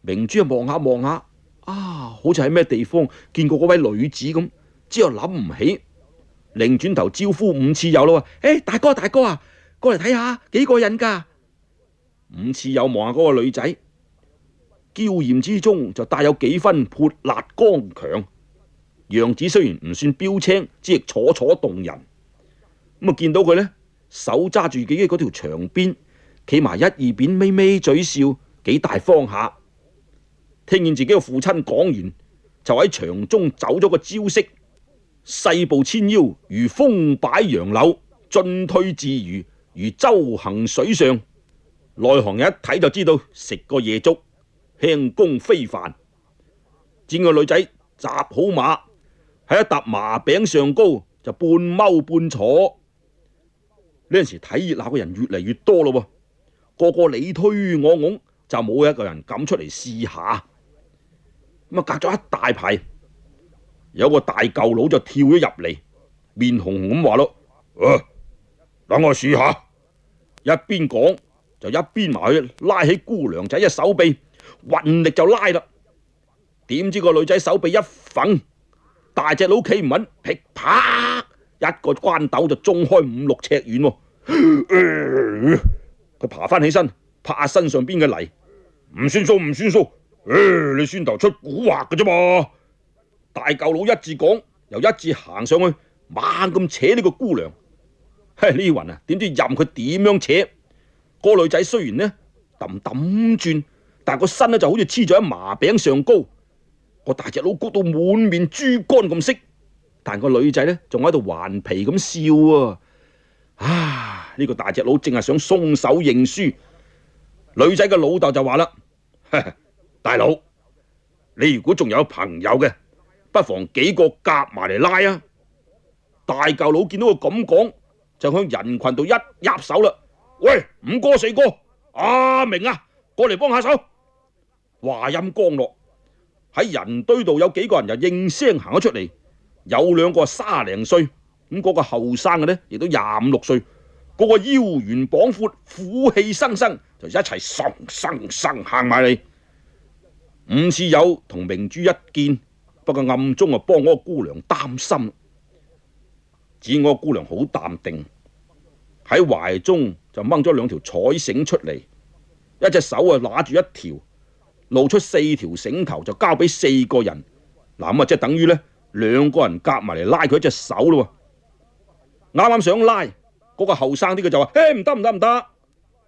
明珠望下望下，好似喺咩地方見過嗰位女子咁，之後諗唔起，擰轉頭招呼伍次友咯。大哥大哥啊，過嚟睇下，幾過癮噶。伍次友望下嗰個女仔，嬌艷之中就帶有幾分潑辣剛強，樣子雖然唔算標青，只亦楚楚動人。見到佢呢，手揸住自己嗰條長鞭，企埋一二邊，咪咪嘴笑，幾大方下。聽見自己嘅父親講完，就喺場中走咗個招式，細步纖腰如風擺楊柳，進退自如舟行水上。內行人一睇就知道食過夜粥，輕功非凡。見個女仔紮好馬，喺一沓麻餅上高就半踎半坐。呢陣時睇熱鬧嘅人越嚟越多咯，個個你推我拱，就冇一個人敢出嚟試下。隔咗一大排，有個大舊佬就跳咗入嚟，面紅紅咁話咯：等我試下。一邊講就一邊埋去拉起姑娘仔嘅手臂，運力就拉啦。點知個女仔手臂一揈，大隻佬企唔穩，噼啪一個關斗就中開5、6尺遠。佢爬翻起身，拍下身上邊嘅泥，唔算數唔算數。你先頭出蠱惑嘅啫嘛！大舊佬一字講，又一字行上去，猛咁扯呢個姑娘。呢雲啊，點知任佢點樣扯，個女仔雖然呢揼揼轉，但係個身呢就好似黐咗喺麻餅上高。個大隻佬谷到滿面豬肝咁色，但個女仔呢仲喺度頑皮咁笑啊！呢個大隻佬正係想鬆手認輸，女仔嘅老豆就話啦：大佬，你如果仲有朋友嘅，不妨幾個夾埋嚟拉啊！大舊佬見到佢咁講，就向人群度一握手啦。喂，5哥4哥，阿明啊，過嚟幫下手。話音剛落，喺人堆度有幾個人就應聲行咗出嚟，有2個30零歲，咁嗰個後生嘅呢亦都25、26歲，嗰個腰圓膀闊，虎氣生生，就一齊生行埋嚟。伍次友同明珠一見，不過暗中幫嗰個姑娘擔心。只我姑娘好淡定，喺懷中就掹咗兩條彩繩出嚟，一隻手啊拿住一條，露出4條繩頭，就交俾4個人。嗱咁啊，即係等於呢2個人夾埋嚟拉佢一隻手咯。啱啱想拉，嗰個後生啲嘅就話：唔得唔得唔得，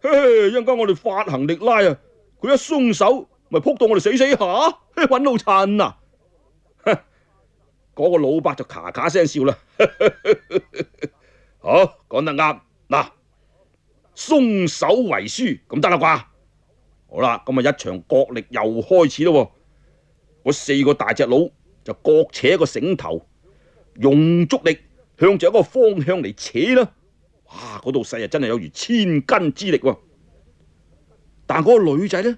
一陣間我哋發行力拉啊，佢一鬆手咪撲到我哋死死下，揾老襯啊！嗰個老伯就咔咔聲笑啦。好，講得啱。嗱，鬆手為輸，咁得啦啩？好啦，咁啊一場角力又開始咯。嗰4個大隻佬就各扯一個繩頭，用足力向住一個方向嚟扯啦。哇！嗰度勢啊真係有如千斤之力。但嗰個女仔呢，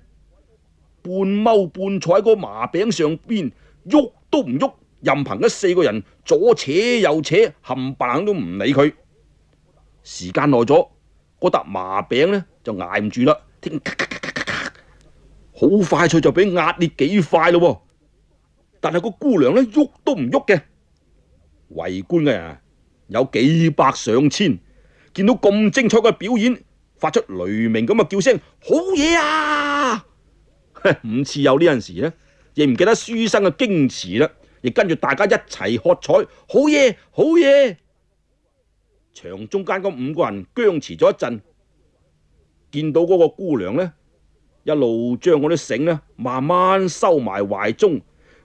半踎半坐喺個麻餅上邊，喐都唔喐，任憑嗰4個人左扯右扯，冚唪唥都唔理佢。時間耐咗，嗰笪麻餅呢就挨唔住啦，聽咔咔咔咔咔，好快脆就俾壓裂幾塊咯。但係個姑娘呢，喐都唔喐嘅。圍觀嘅人有幾百上千，見到咁精彩嘅表演，發出雷鳴咁嘅叫聲：好嘢啊！唔似有呢陣時呢，亦唔記得書生嘅矜持啦，亦跟住大家一齊喝彩：好嘢，好嘢！場中間嗰5個人僵持咗一陣，見到嗰個姑娘呢，一路將嗰啲繩呢慢慢收埋懷中，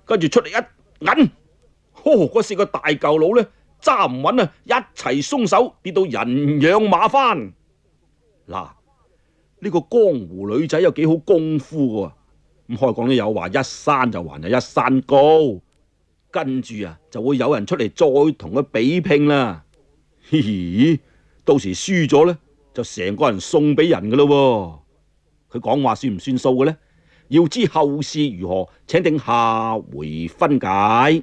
跟住出嚟一揞，嗰4個大舊佬呢揸唔穩啊，一齊鬆手跌到人仰馬翻。嗱，呢個江湖女仔有幾好功夫噶，咁開講都有話一山就還有一山高，跟住啊就會有人出嚟再同佢比拼啦。嘻嘻，到時輸咗呢，就成個人送俾人噶咯。佢講話算唔算數嘅呢？要知後事如何，請聽下回分解。